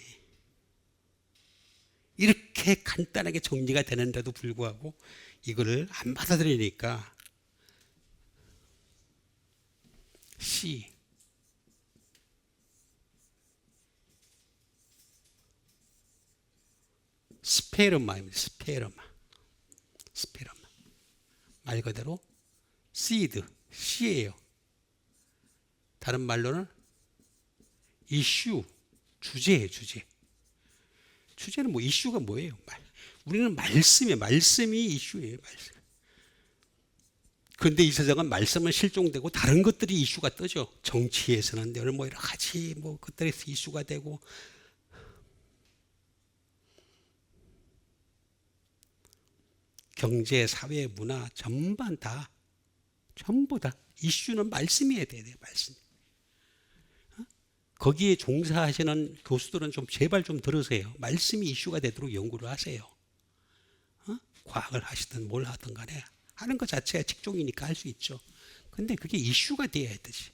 이렇게 간단하게 정리가 되는데도 불구하고 이거를 안 받아들이니까 씨. 스페르마입니다. 스페르마. 말 그대로 씨드, 씨예요. 다른 말로는 이슈, 주제예요. 주제는 뭐 이슈가 뭐예요? 우리는 말씀이 이슈예요. 말씀. 그런데 이 세상은 말씀은 실종되고 다른 것들이 이슈가 뜨죠. 정치에서는 뭐 여러 가지 뭐 것들에서 이슈가 되고 경제, 사회, 문화 전부 다 이슈는 말씀이어야 돼요. 말씀. 거기에 종사하시는 교수들은 좀 제발 좀 들으세요. 말씀이 이슈가 되도록 연구를 하세요. 과학을 하시든 뭘 하든 간에 하는 것 자체가 직종이니까 할 수 있죠. 근데 그게 이슈가 돼야 되지.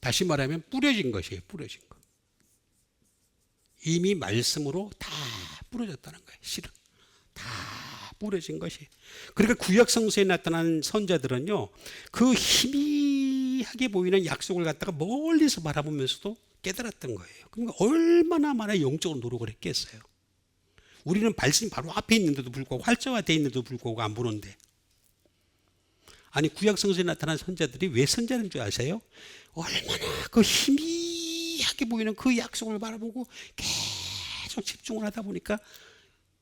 다시 말하면 뿌려진 것이에요. 뿌려진 것. 이미 말씀으로 다 뿌려졌다는 거예요. 실은 다 뿌려진 것이. 그러니까 구약 성서에 나타난 선자들은요, 그 희미하게 보이는 약속을 갖다가 멀리서 바라보면서도 깨달았던 거예요. 그러니까 얼마나 많은 영적으로 노력을 했겠어요. 우리는 말씀이 바로 앞에 있는데도 불구하고, 활자화되어 있는데도 불구하고 안 보는데. 아니, 구약 성서에 나타난 선자들이 왜 선자인 줄 아세요? 얼마나 그 희미하게 보이는 그 약속을 바라보고 계속 집중을 하다 보니까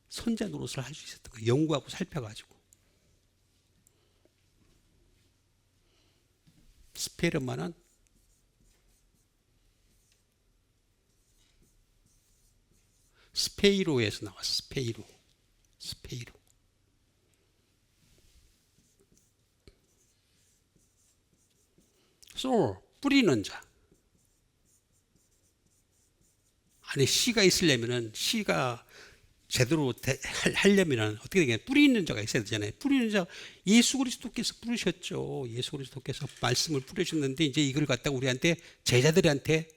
선자 노릇을 할 수 있었던 거예요. 연구하고 살펴가지고. 스페르만은 스페이로에서 나왔어. 스페이로. 스페이로. 소울, 뿌리는 자. 안에 씨가 있으려면은, 씨가 제대로 하려면 어떻게 되겠냐? 뿌리 있는 자가 있어야 되잖아요. 뿌리 있는 자, 예수 그리스도께서 뿌리셨죠. 예수 그리스도께서 말씀을 뿌리셨는데, 이제 이걸 갖다가 우리한테, 제자들한테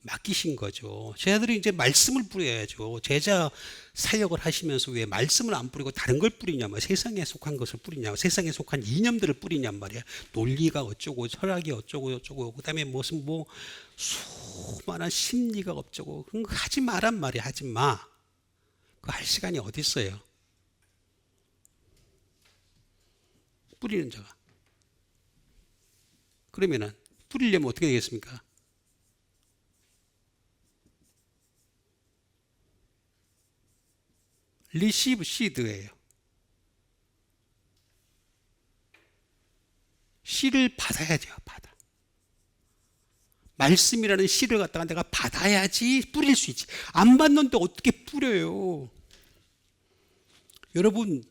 맡기신 거죠. 제자들이 이제 말씀을 뿌려야죠. 제자 사역을 하시면서 왜 말씀을 안 뿌리고 다른 걸 뿌리냐면, 세상에 속한 것을 뿌리냐, 세상에 속한 이념들을 뿌리냔 말이야. 논리가 어쩌고, 철학이 어쩌고 저쩌고, 그다음에 무슨 뭐 수많은 심리가 어쩌고, 그런 거 하지 마란 말이야. 하지 마. 그거 할 시간이 어디 있어요? 뿌리는 자가. 그러면은 뿌리려면 어떻게 되겠습니까? 리시브 시드예요. 씨를 받아야죠. 받아. 말씀이라는 씨를 갖다가 내가 받아야지 뿌릴 수 있지. 안 받는데 어떻게 뿌려요? 여러분,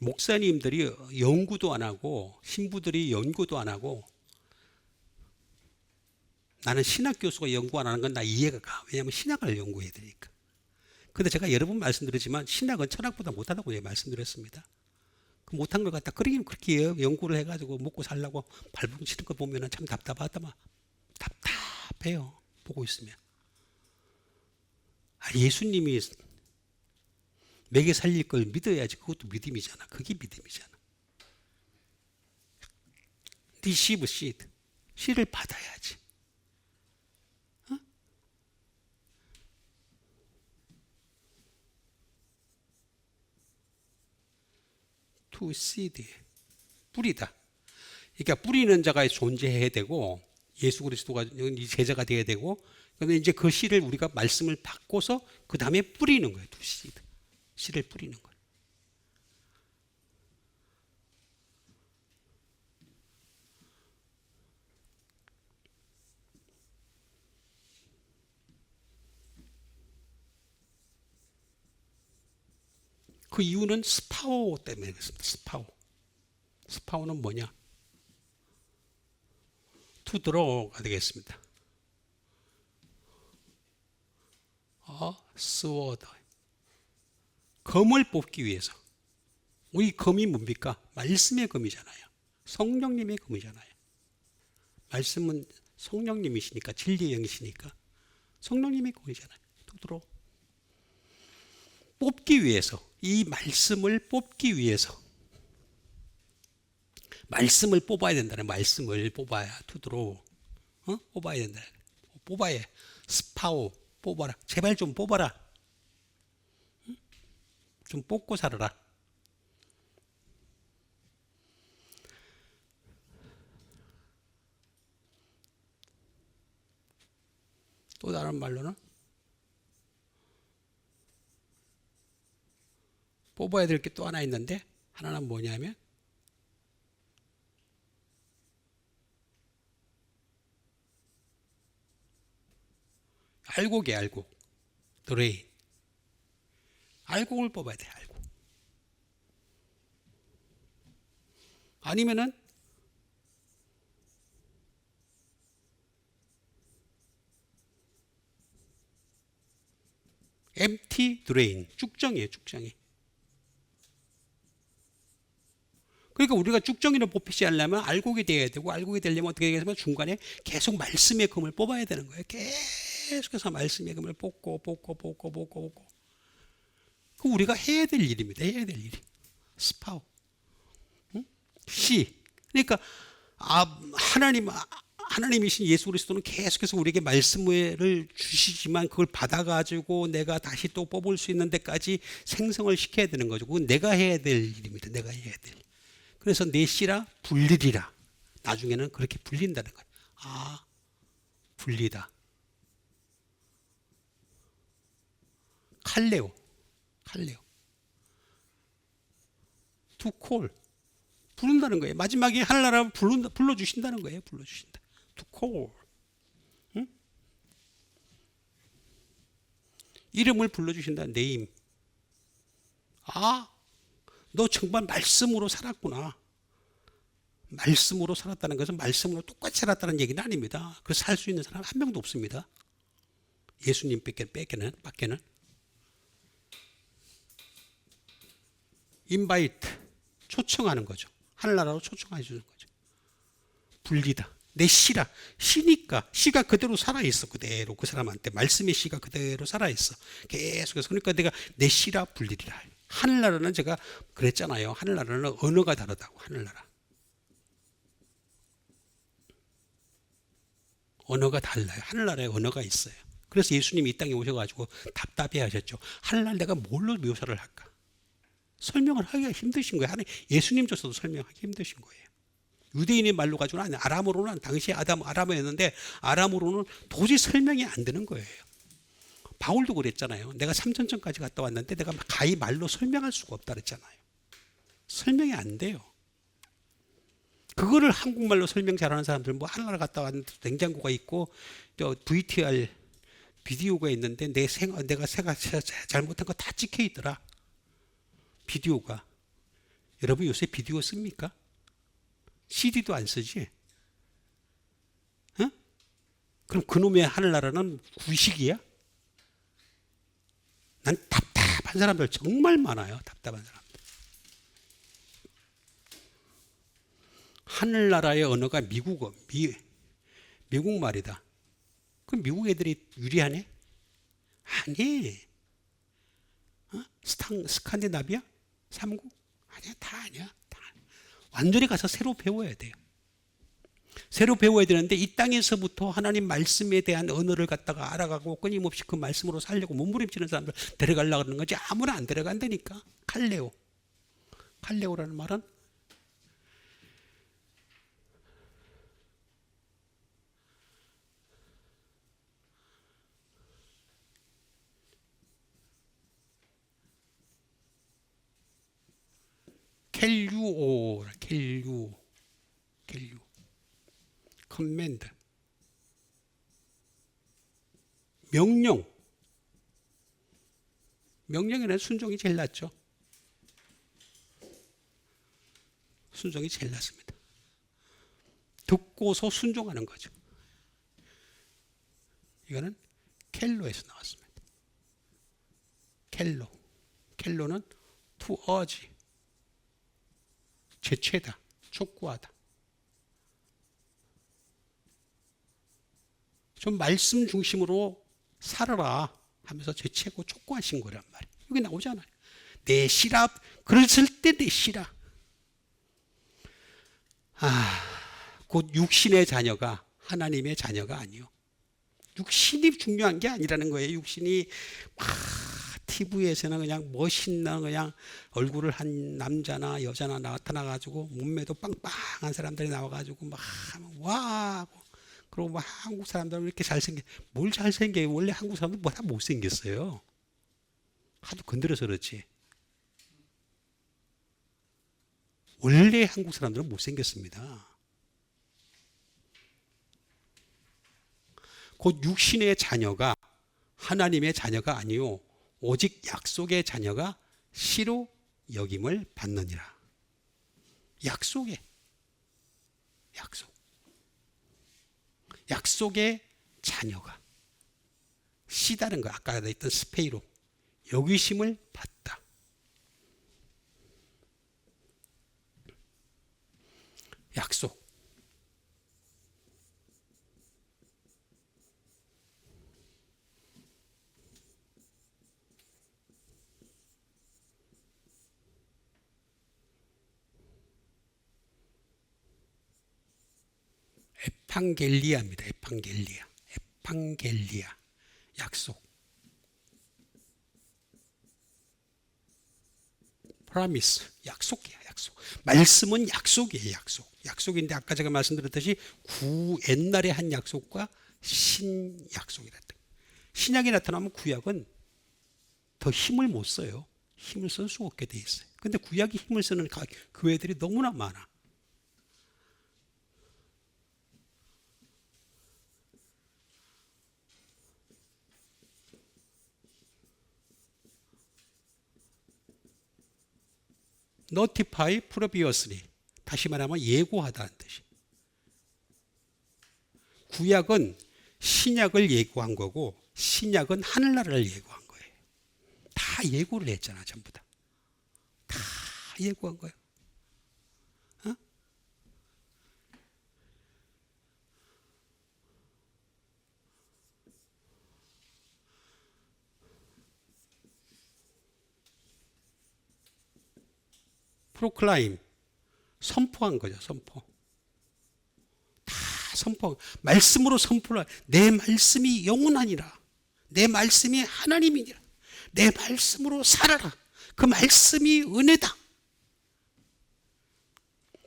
목사님들이 연구도 안 하고, 신부들이 연구도 안 하고, 나는 신학 교수가 연구 안 하는 건 나 이해가 가. 왜냐하면 신학을 연구해야 되니까. 근데 제가 여러 번 말씀드렸지만, 신학은 철학보다 못하다고 말씀드렸습니다. 그 못한 걸 갖다 그렇게 연구를 해가지고 먹고 살려고 발버둥치는 거 보면 참 답답하다만, 답답해요. 보고 있으면. 예수님이 먹여 살릴 걸 믿어야지. 그것도 믿음이잖아. 그게 믿음이잖아. 리시브 시드. 씨를 받아야지. 어? to seed. 뿌리다. 그러니까 뿌리는 자가 존재해야 되고, 예수 그리스도가 제자가 되어야 되고, 그런데 이제 그 씨를 우리가 말씀을 받고서 그 다음에 뿌리는 거예요. to seed. 씨를 뿌리는 거예요. 그 이유는 스파오 때문에 그렇습니다. 스파오. 스파오는 뭐냐? 투드로가 되겠습니다. 스워드. 검을 뽑기 위해서. 우리 검이 뭡니까? 말씀의 검이잖아요. 성령님의 검이잖아요. 말씀은 성령님이시니까, 진리의 영이시니까 성령님의 검이잖아요. 투드로. 뽑기 위해서, 이 말씀을 뽑기 위해서, 말씀을 뽑아야 된다는, 말씀을 뽑아야 투드로, 뽑아야 된다. 뽑아야 해. 스파오. 뽑아라. 제발 좀 뽑아라. 좀 뽑고 살아라. 또 다른 말로는 뽑아야 될 게 또 하나 있는데, 하나는 뭐냐면 알곡이에요. 알곡. 드레인. 알곡을 뽑아야 돼. 알곡. 아니면은 empty drain. 쭉정이에요. 쭉정이. 그러니까 우리가 쭉정이를 뽑히지 않으려면 알곡이 돼야 되고, 알곡이 되려면 어떻게 되겠냐면 중간에 계속 말씀의 금을 뽑아야 되는 거예요. 계속해서 말씀의 금을 뽑고. 그 우리가 해야 될 일입니다. 해야 될 일이. 스파우. 응? C. 그러니까 하나님이신 예수 그리스도는 계속해서 우리에게 말씀을 주시지만 그걸 받아가지고 내가 다시 또 뽑을 수 있는 데까지 생성을 시켜야 되는 거죠. 그건 내가 해야 될 일입니다. 내가 해야 될 일. 그래서 내 씨라 분리리라. 나중에는 그렇게 불린다는 거예요. 분리다. 칼레오. To call. 부른다는 거예요. 마지막에 하늘나라 불러주신다는 거예요. 불러주신다. To call. 응? 이름을 불러주신다. name. 너 정말 말씀으로 살았구나. 말씀으로 살았다는 것은 말씀으로 똑같이 살았다는 얘기는 아닙니다. 그래서 살 수 있는 사람 한 명도 없습니다. 예수님 밖에는. invite. 초청하는 거죠. 하늘나라로 초청해 주는 거죠. 분리다. 내 씨라. 씨니까 씨가 그대로 살아있어. 그대로 그 사람한테 말씀의 씨가 그대로 살아있어. 계속해서. 그러니까 내가 내 씨라 분리리라. 하늘나라는 제가 그랬잖아요. 하늘나라는 언어가 다르다고. 하늘나라 언어가 달라요. 하늘나라에 언어가 있어요. 그래서 예수님이 이 땅에 오셔가지고 답답해 하셨죠. 하늘나라 내가 뭘로 묘사를 할까? 설명을 하기가 힘드신 거예요. 예수님조차도 설명하기 힘드신 거예요. 유대인의 말로 가지고는 아람어로는 당시에 아람어였는데 아람어로는 도저히 설명이 안 되는 거예요. 바울도 그랬잖아요. 내가 3,000전까지 갔다 왔는데 내가 가히 말로 설명할 수가 없다 그랬잖아요. 설명이 안 돼요. 그거를 한국말로 설명 잘하는 사람들 하늘나라 갔다 왔는데 냉장고가 있고 또 VTR 비디오가 있는데 내가 잘못한 거 다 찍혀 있더라. 비디오가. 여러분 요새 비디오 씁니까? CD도 안 쓰지? 어? 그럼 그놈의 하늘나라는 구식이야? 난 답답한 사람들 정말 많아요. 답답한 사람들. 하늘나라의 언어가 미국 말이다. 그럼 미국 애들이 유리하네? 아니. 스칸디나비아? 3국? 아니야. 다 아니야. 완전히 가서 새로 배워야 돼요. 새로 배워야 되는데 이 땅에서부터 하나님 말씀에 대한 언어를 갖다가 알아가고 끊임없이 그 말씀으로 살려고 몸부림치는 사람들 데려가려고 하는 거지 아무나 안 데려간다니까. 칼레오라는 말은 켈유 커맨드 명령에는 순종이 제일 낫죠. 순종이 제일 낫습니다. 듣고서 순종하는 거죠. 이거는 켈로에서 나왔습니다. 켈로는 to urge 제체다, 촉구하다. 좀 말씀 중심으로 살아라 하면서 제체고 촉구하신 거란 말이에요. 여기 나오잖아요. 내 씨라. 그랬을 때 내 씨라. 곧 육신의 자녀가 하나님의 자녀가 아니요. 육신이 중요한 게 아니라는 거예요. 육신이 TV에서는 그냥 멋있는 그냥 얼굴을 한 남자나 여자나 나타나가지고 몸매도 빵빵한 사람들이 나와가지고 와 그리고 한국 사람들은 이렇게 뭘 잘생겨요? 원래 한국 사람들 다 못생겼어요. 하도 건드려서 그렇지. 원래 한국 사람들은 못생겼습니다. 곧 육신의 자녀가 하나님의 자녀가 아니요 오직 약속의 자녀가 씨로 여김을 받느니라. 약속의 자녀가 씨다는 거 아까 했던 스페이로 여기심을 받다. 약속. 에판겔리아입니다. 에판겔리아. 에판겔리아. 약속. 프라미스. 약속이야, 약속. 말씀은 약속이에요, 약속. 약속인데 아까 제가 말씀드렸듯이 옛날에 한 약속과 신약속이랬다. 신약이 나타나면 구약은 더 힘을 못 써요. 힘을 쓸 수 없게 돼 있어요. 근데 구약이 힘을 쓰는 교회들이 너무나 많아. notify previously. 다시 말하면 예고하다는 뜻이. 구약은 신약을 예고한 거고 신약은 하늘나라를 예고한 거예요. 다 예고를 했잖아, 전부 다. 다 예고한 거예요. 어? 프로클라임. 선포한 거죠, 선포. 다 선포. 말씀으로 선포를. 내 말씀이 영원하니라. 내 말씀이 하나님이니라. 내 말씀으로 살아라. 그 말씀이 은혜다.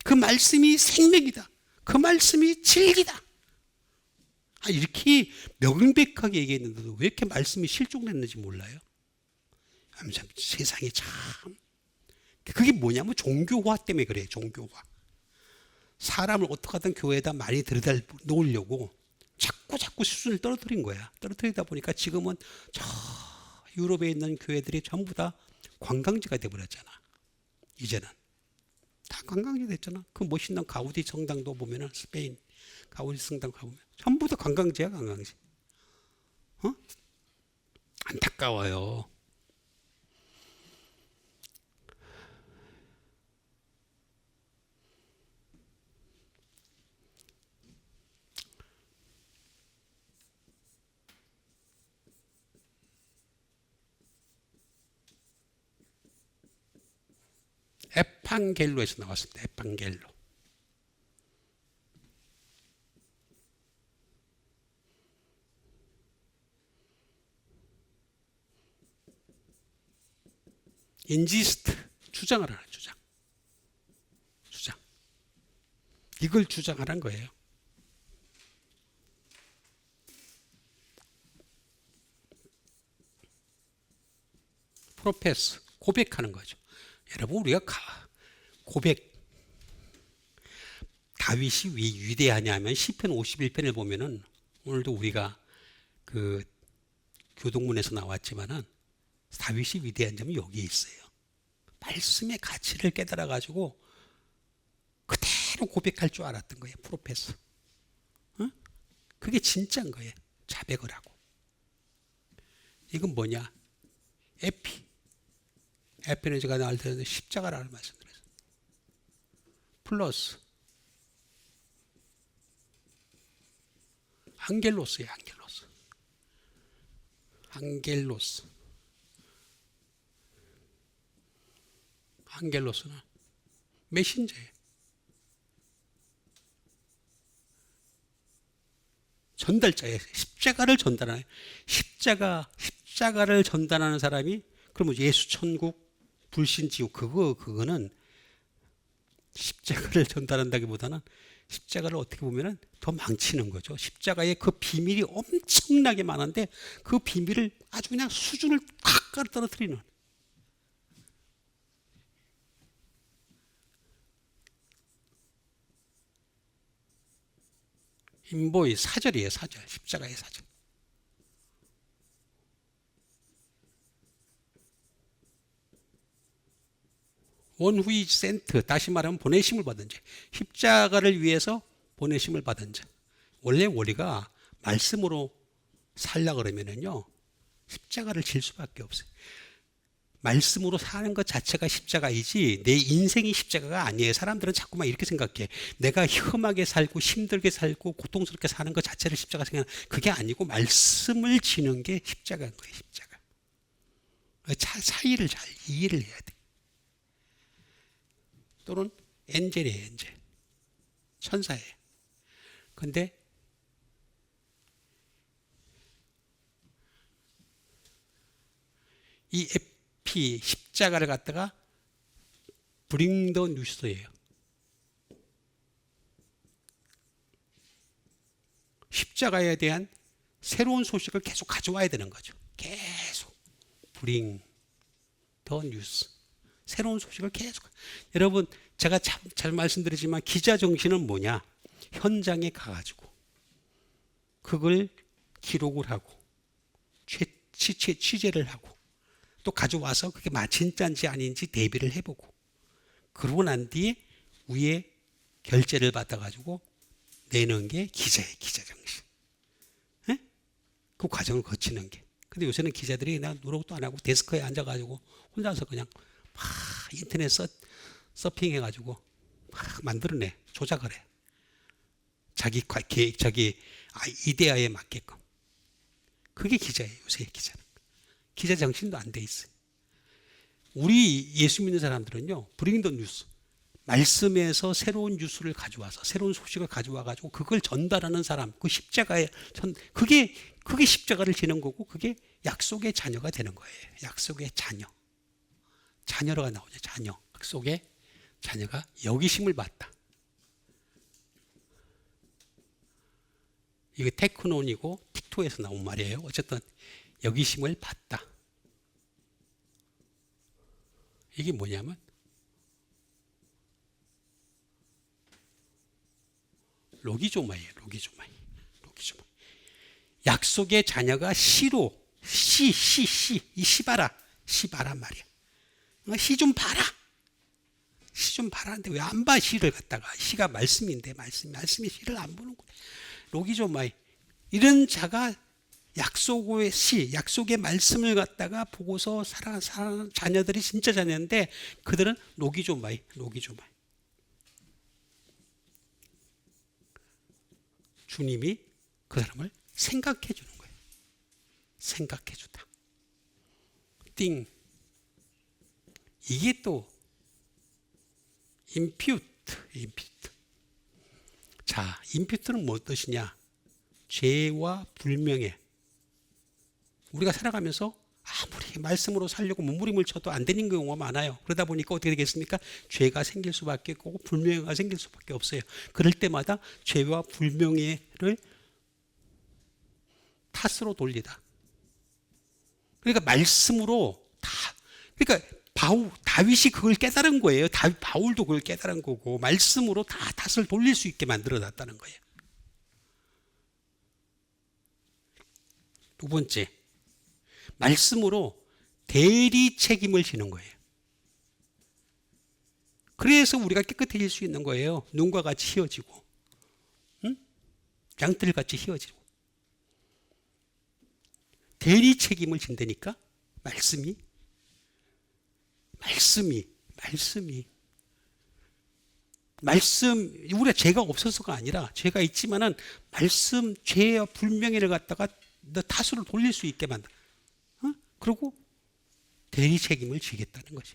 그 말씀이 생명이다. 그 말씀이 진리다. 이렇게 명백하게 얘기했는데도 왜 이렇게 말씀이 실종됐는지 몰라요? 참, 세상에 참. 그게 뭐냐면 종교화 때문에 그래요. 종교화. 사람을 어떻게 하든 교회에다 많이 들여다 놓으려고 자꾸 수준을 떨어뜨린 거야. 떨어뜨리다 보니까 지금은 저 유럽에 있는 교회들이 전부 다 관광지가 돼버렸잖아. 이제는 다 관광지 됐잖아. 그 멋있는 가우디 성당도 보면은 스페인 가우디 성당 가보면 전부 다 관광지야, 관광지. 어? 안타까워요. 에판겔로에서 나왔습니다. 에판겔로. 인지스트. 주장을 하라. 주장. 이걸 주장하란 거예요. 프로페스. 고백하는 거죠. 여러분, 우리가 고백. 다윗이 왜 위대하냐면 시편 51편을 보면은 오늘도 우리가 그 교동문에서 나왔지만은 다윗이 위대한 점이 여기에 있어요. 말씀의 가치를 깨달아 가지고 그대로 고백할 줄 알았던 거예요. 프로페서. 어? 그게 진짜인 거예요. 자백을 하고. 이건 뭐냐? 에피는 제가 나올 때는 십자가라는 말씀드렸어요. 플러스 안겔로스예요. 안겔로스는 메신저예요. 전달자예요. 십자가를 전달하는. 십자가를 전달하는 사람이 그러면 예수 천국 불신 지옥 그거는 십자가를 전달한다기보다는 십자가를 어떻게 보면은 더 망치는 거죠. 십자가의 그 비밀이 엄청나게 많은데 그 비밀을 아주 그냥 수준을 탁 떨어뜨리는. 인보이 사절이에요. 사절. 십자가의 사절. 원후이 센트. 다시 말하면 보내심을 받은 자. 십자가를 위해서 보내심을 받은 자. 원래 우리가 말씀으로 살려 그러면은요 십자가를 질 수밖에 없어요. 말씀으로 사는 것 자체가 십자가이지 내 인생이 십자가가 아니에요. 사람들은 자꾸만 이렇게 생각해. 내가 험하게 살고 힘들게 살고 고통스럽게 사는 것 자체를 십자가 생각. 그게 아니고 말씀을 지는 게 십자가인 거예요. 십자가. 사이를 잘 이해를 해야 돼. 또는 엔젤이에요. 엔젤. 천사예요. 근데 이 에피 십자가를 갖다가 bring the news예요. 십자가에 대한 새로운 소식을 계속 가져와야 되는 거죠. 계속 bring the news. 새로운 소식을 계속. 여러분 제가 참 잘 말씀드리지만 기자 정신은 뭐냐? 현장에 가가지고 그걸 기록을 하고 취재를 하고 또 가져와서 그게 진짜인지 아닌지 대비를 해보고 그러고 난 뒤에 위에 결제를 받아가지고 내는 게 기자예요. 기자 정신. 에? 그 과정을 거치는 게. 근데 요새는 기자들이 그냥 노력도 안 하고 데스크에 앉아가지고 혼자서 그냥 막 인터넷 서핑해가지고 막 만들어내. 조작을 해. 자기 이데아에 맞게끔. 그게 기자예요. 요새 기자는. 기자 정신도 안 돼 있어요. 우리 예수 믿는 사람들은요, 브링 더 뉴스. 말씀에서 새로운 뉴스를 가져와서, 새로운 소식을 가져와가지고, 그걸 전달하는 사람, 그 십자가에, 그게 십자가를 지는 거고, 그게 약속의 자녀가 되는 거예요. 약속의 자녀. 자녀가 나오죠, 자녀. 약속의 자녀가 여기심을 받다. 이게 테크논이고, 틱토에서 나온 말이에요. 어쨌든, 여기심을 받다. 이게 뭐냐면 로기조마예요. 로기조마. 약속의 자녀가 시로 이 시바라 말이야. 시 좀 봐라. 시 좀 봐라는데 왜 안 봐? 시를 갖다가 시가 말씀인데 말씀이 시를 안 보는 거야. 로기조마. 이런 자가 약속의 약속의 말씀을 갖다가 보고서 살아가는 자녀들이 진짜 자녀인데 그들은 로기조마이. 주님이 그 사람을 생각해 주는 거예요. 생각해 주다. 띵. 이게 또 임퓨트. 자, 임퓨트는 뭐 뜻이냐? 죄와 불명예. 우리가 살아가면서 아무리 말씀으로 살려고 몸부림을 쳐도 안 되는 경우가 많아요. 그러다 보니까 어떻게 되겠습니까? 죄가 생길 수밖에 없고 불명예가 생길 수밖에 없어요. 그럴 때마다 죄와 불명예를 탓으로 돌리다. 그러니까 말씀으로 그러니까 다윗이 그걸 깨달은 거예요. 바울도 그걸 깨달은 거고 말씀으로 다 탓을 돌릴 수 있게 만들어놨다는 거예요. 두 번째. 말씀으로 대리 책임을 지는 거예요. 그래서 우리가 깨끗해질 수 있는 거예요. 눈과 같이 휘어지고, 양털같이 휘어지고. 대리 책임을 진다니까? 말씀이. 우리가 죄가 없어서가 아니라 죄가 있지만은 말씀, 죄와 불명예를 갖다가 너 탓으로 돌릴 수 있게 만다. 그리고 대리 책임을 지겠다는 거지.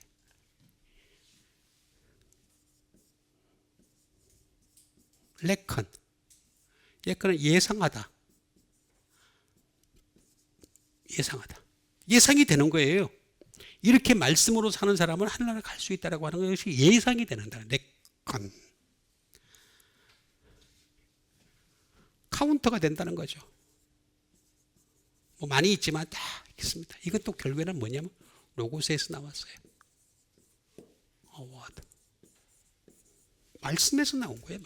레컨은 예상하다. 예상이 되는 거예요. 이렇게 말씀으로 사는 사람은 하늘나라에 갈 수 있다라고 하는 것이 예상이 되는다. 레컨. 카운터가 된다는 거죠. 뭐 많이 있지만 다 있습니다. 이건 또 결국에는 뭐냐면 로고스에서 나왔어요. 어워드. 말씀에서 나온 거예요.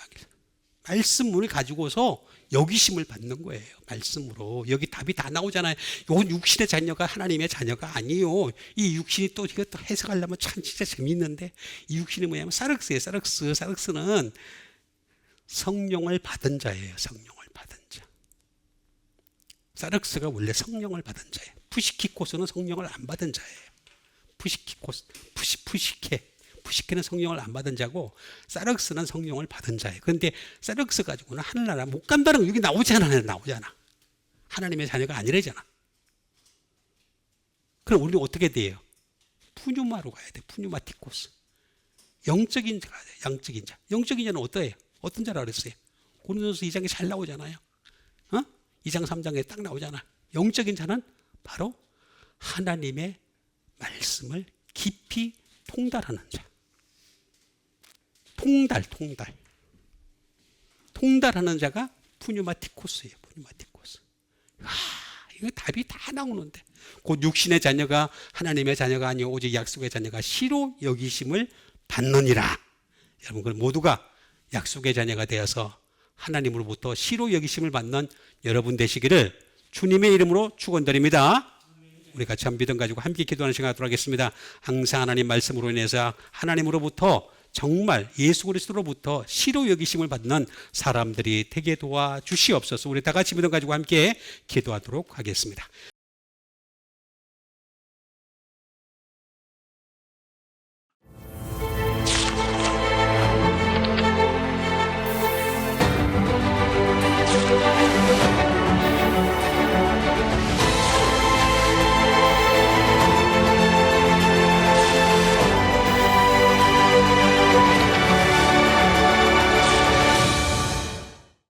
말씀을 가지고서 여기심을 받는 거예요. 말씀으로. 여기 답이 다 나오잖아요. 이건 육신의 자녀가 하나님의 자녀가 아니요. 이 육신이 또 이것도 해석하려면 참 진짜 재밌는데 이 육신이 뭐냐면 사륵스예요. 사륵스는 성령을 받은 자예요. 성령을 받은 자. 사륵스가 원래 성령을 받은 자예요. 푸시키코스는 성령을 안 받은 자예요. 푸시케는 성령을 안 받은 자고 사륵스는 성령을 받은 자예요. 그런데 사륵스 가지고는 하늘나라 못 간다는 거 여기 나오잖아. 하나님의 자녀가 아니래잖아. 그럼 우리는 어떻게 돼요? 푸뉴마로 가야 돼. 푸뉴마티코스. 영적인 자가 돼요. 영적인 자. 영적인 자는 어떠해요? 어떤 자라 그랬어요? 고린도서 2장에 잘 나오잖아요. 2장 3장에 딱 나오잖아. 영적인 자는 바로 하나님의 말씀을 깊이 통달하는 자. 통달하는 자가 푸뉴마티코스예요. 푸뉴마티코스. 이거 답이 다 나오는데 곧 육신의 자녀가 하나님의 자녀가 아니오 오직 약속의 자녀가 시로 여기심을 받느니라. 여러분, 그럼 모두가 약속의 자녀가 되어서 하나님으로부터 시로 여기심을 받는 여러분 되시기를 주님의 이름으로 축원드립니다. 우리 같이 한 믿음 가지고 함께 기도하는 시간 갖도록 하겠습니다. 항상 하나님 말씀으로 인해서 하나님으로부터 정말 예수 그리스도로부터 시로 여기심을 받는 사람들이 되게 도와주시옵소서. 우리 다 같이 믿음 가지고 함께 기도하도록 하겠습니다.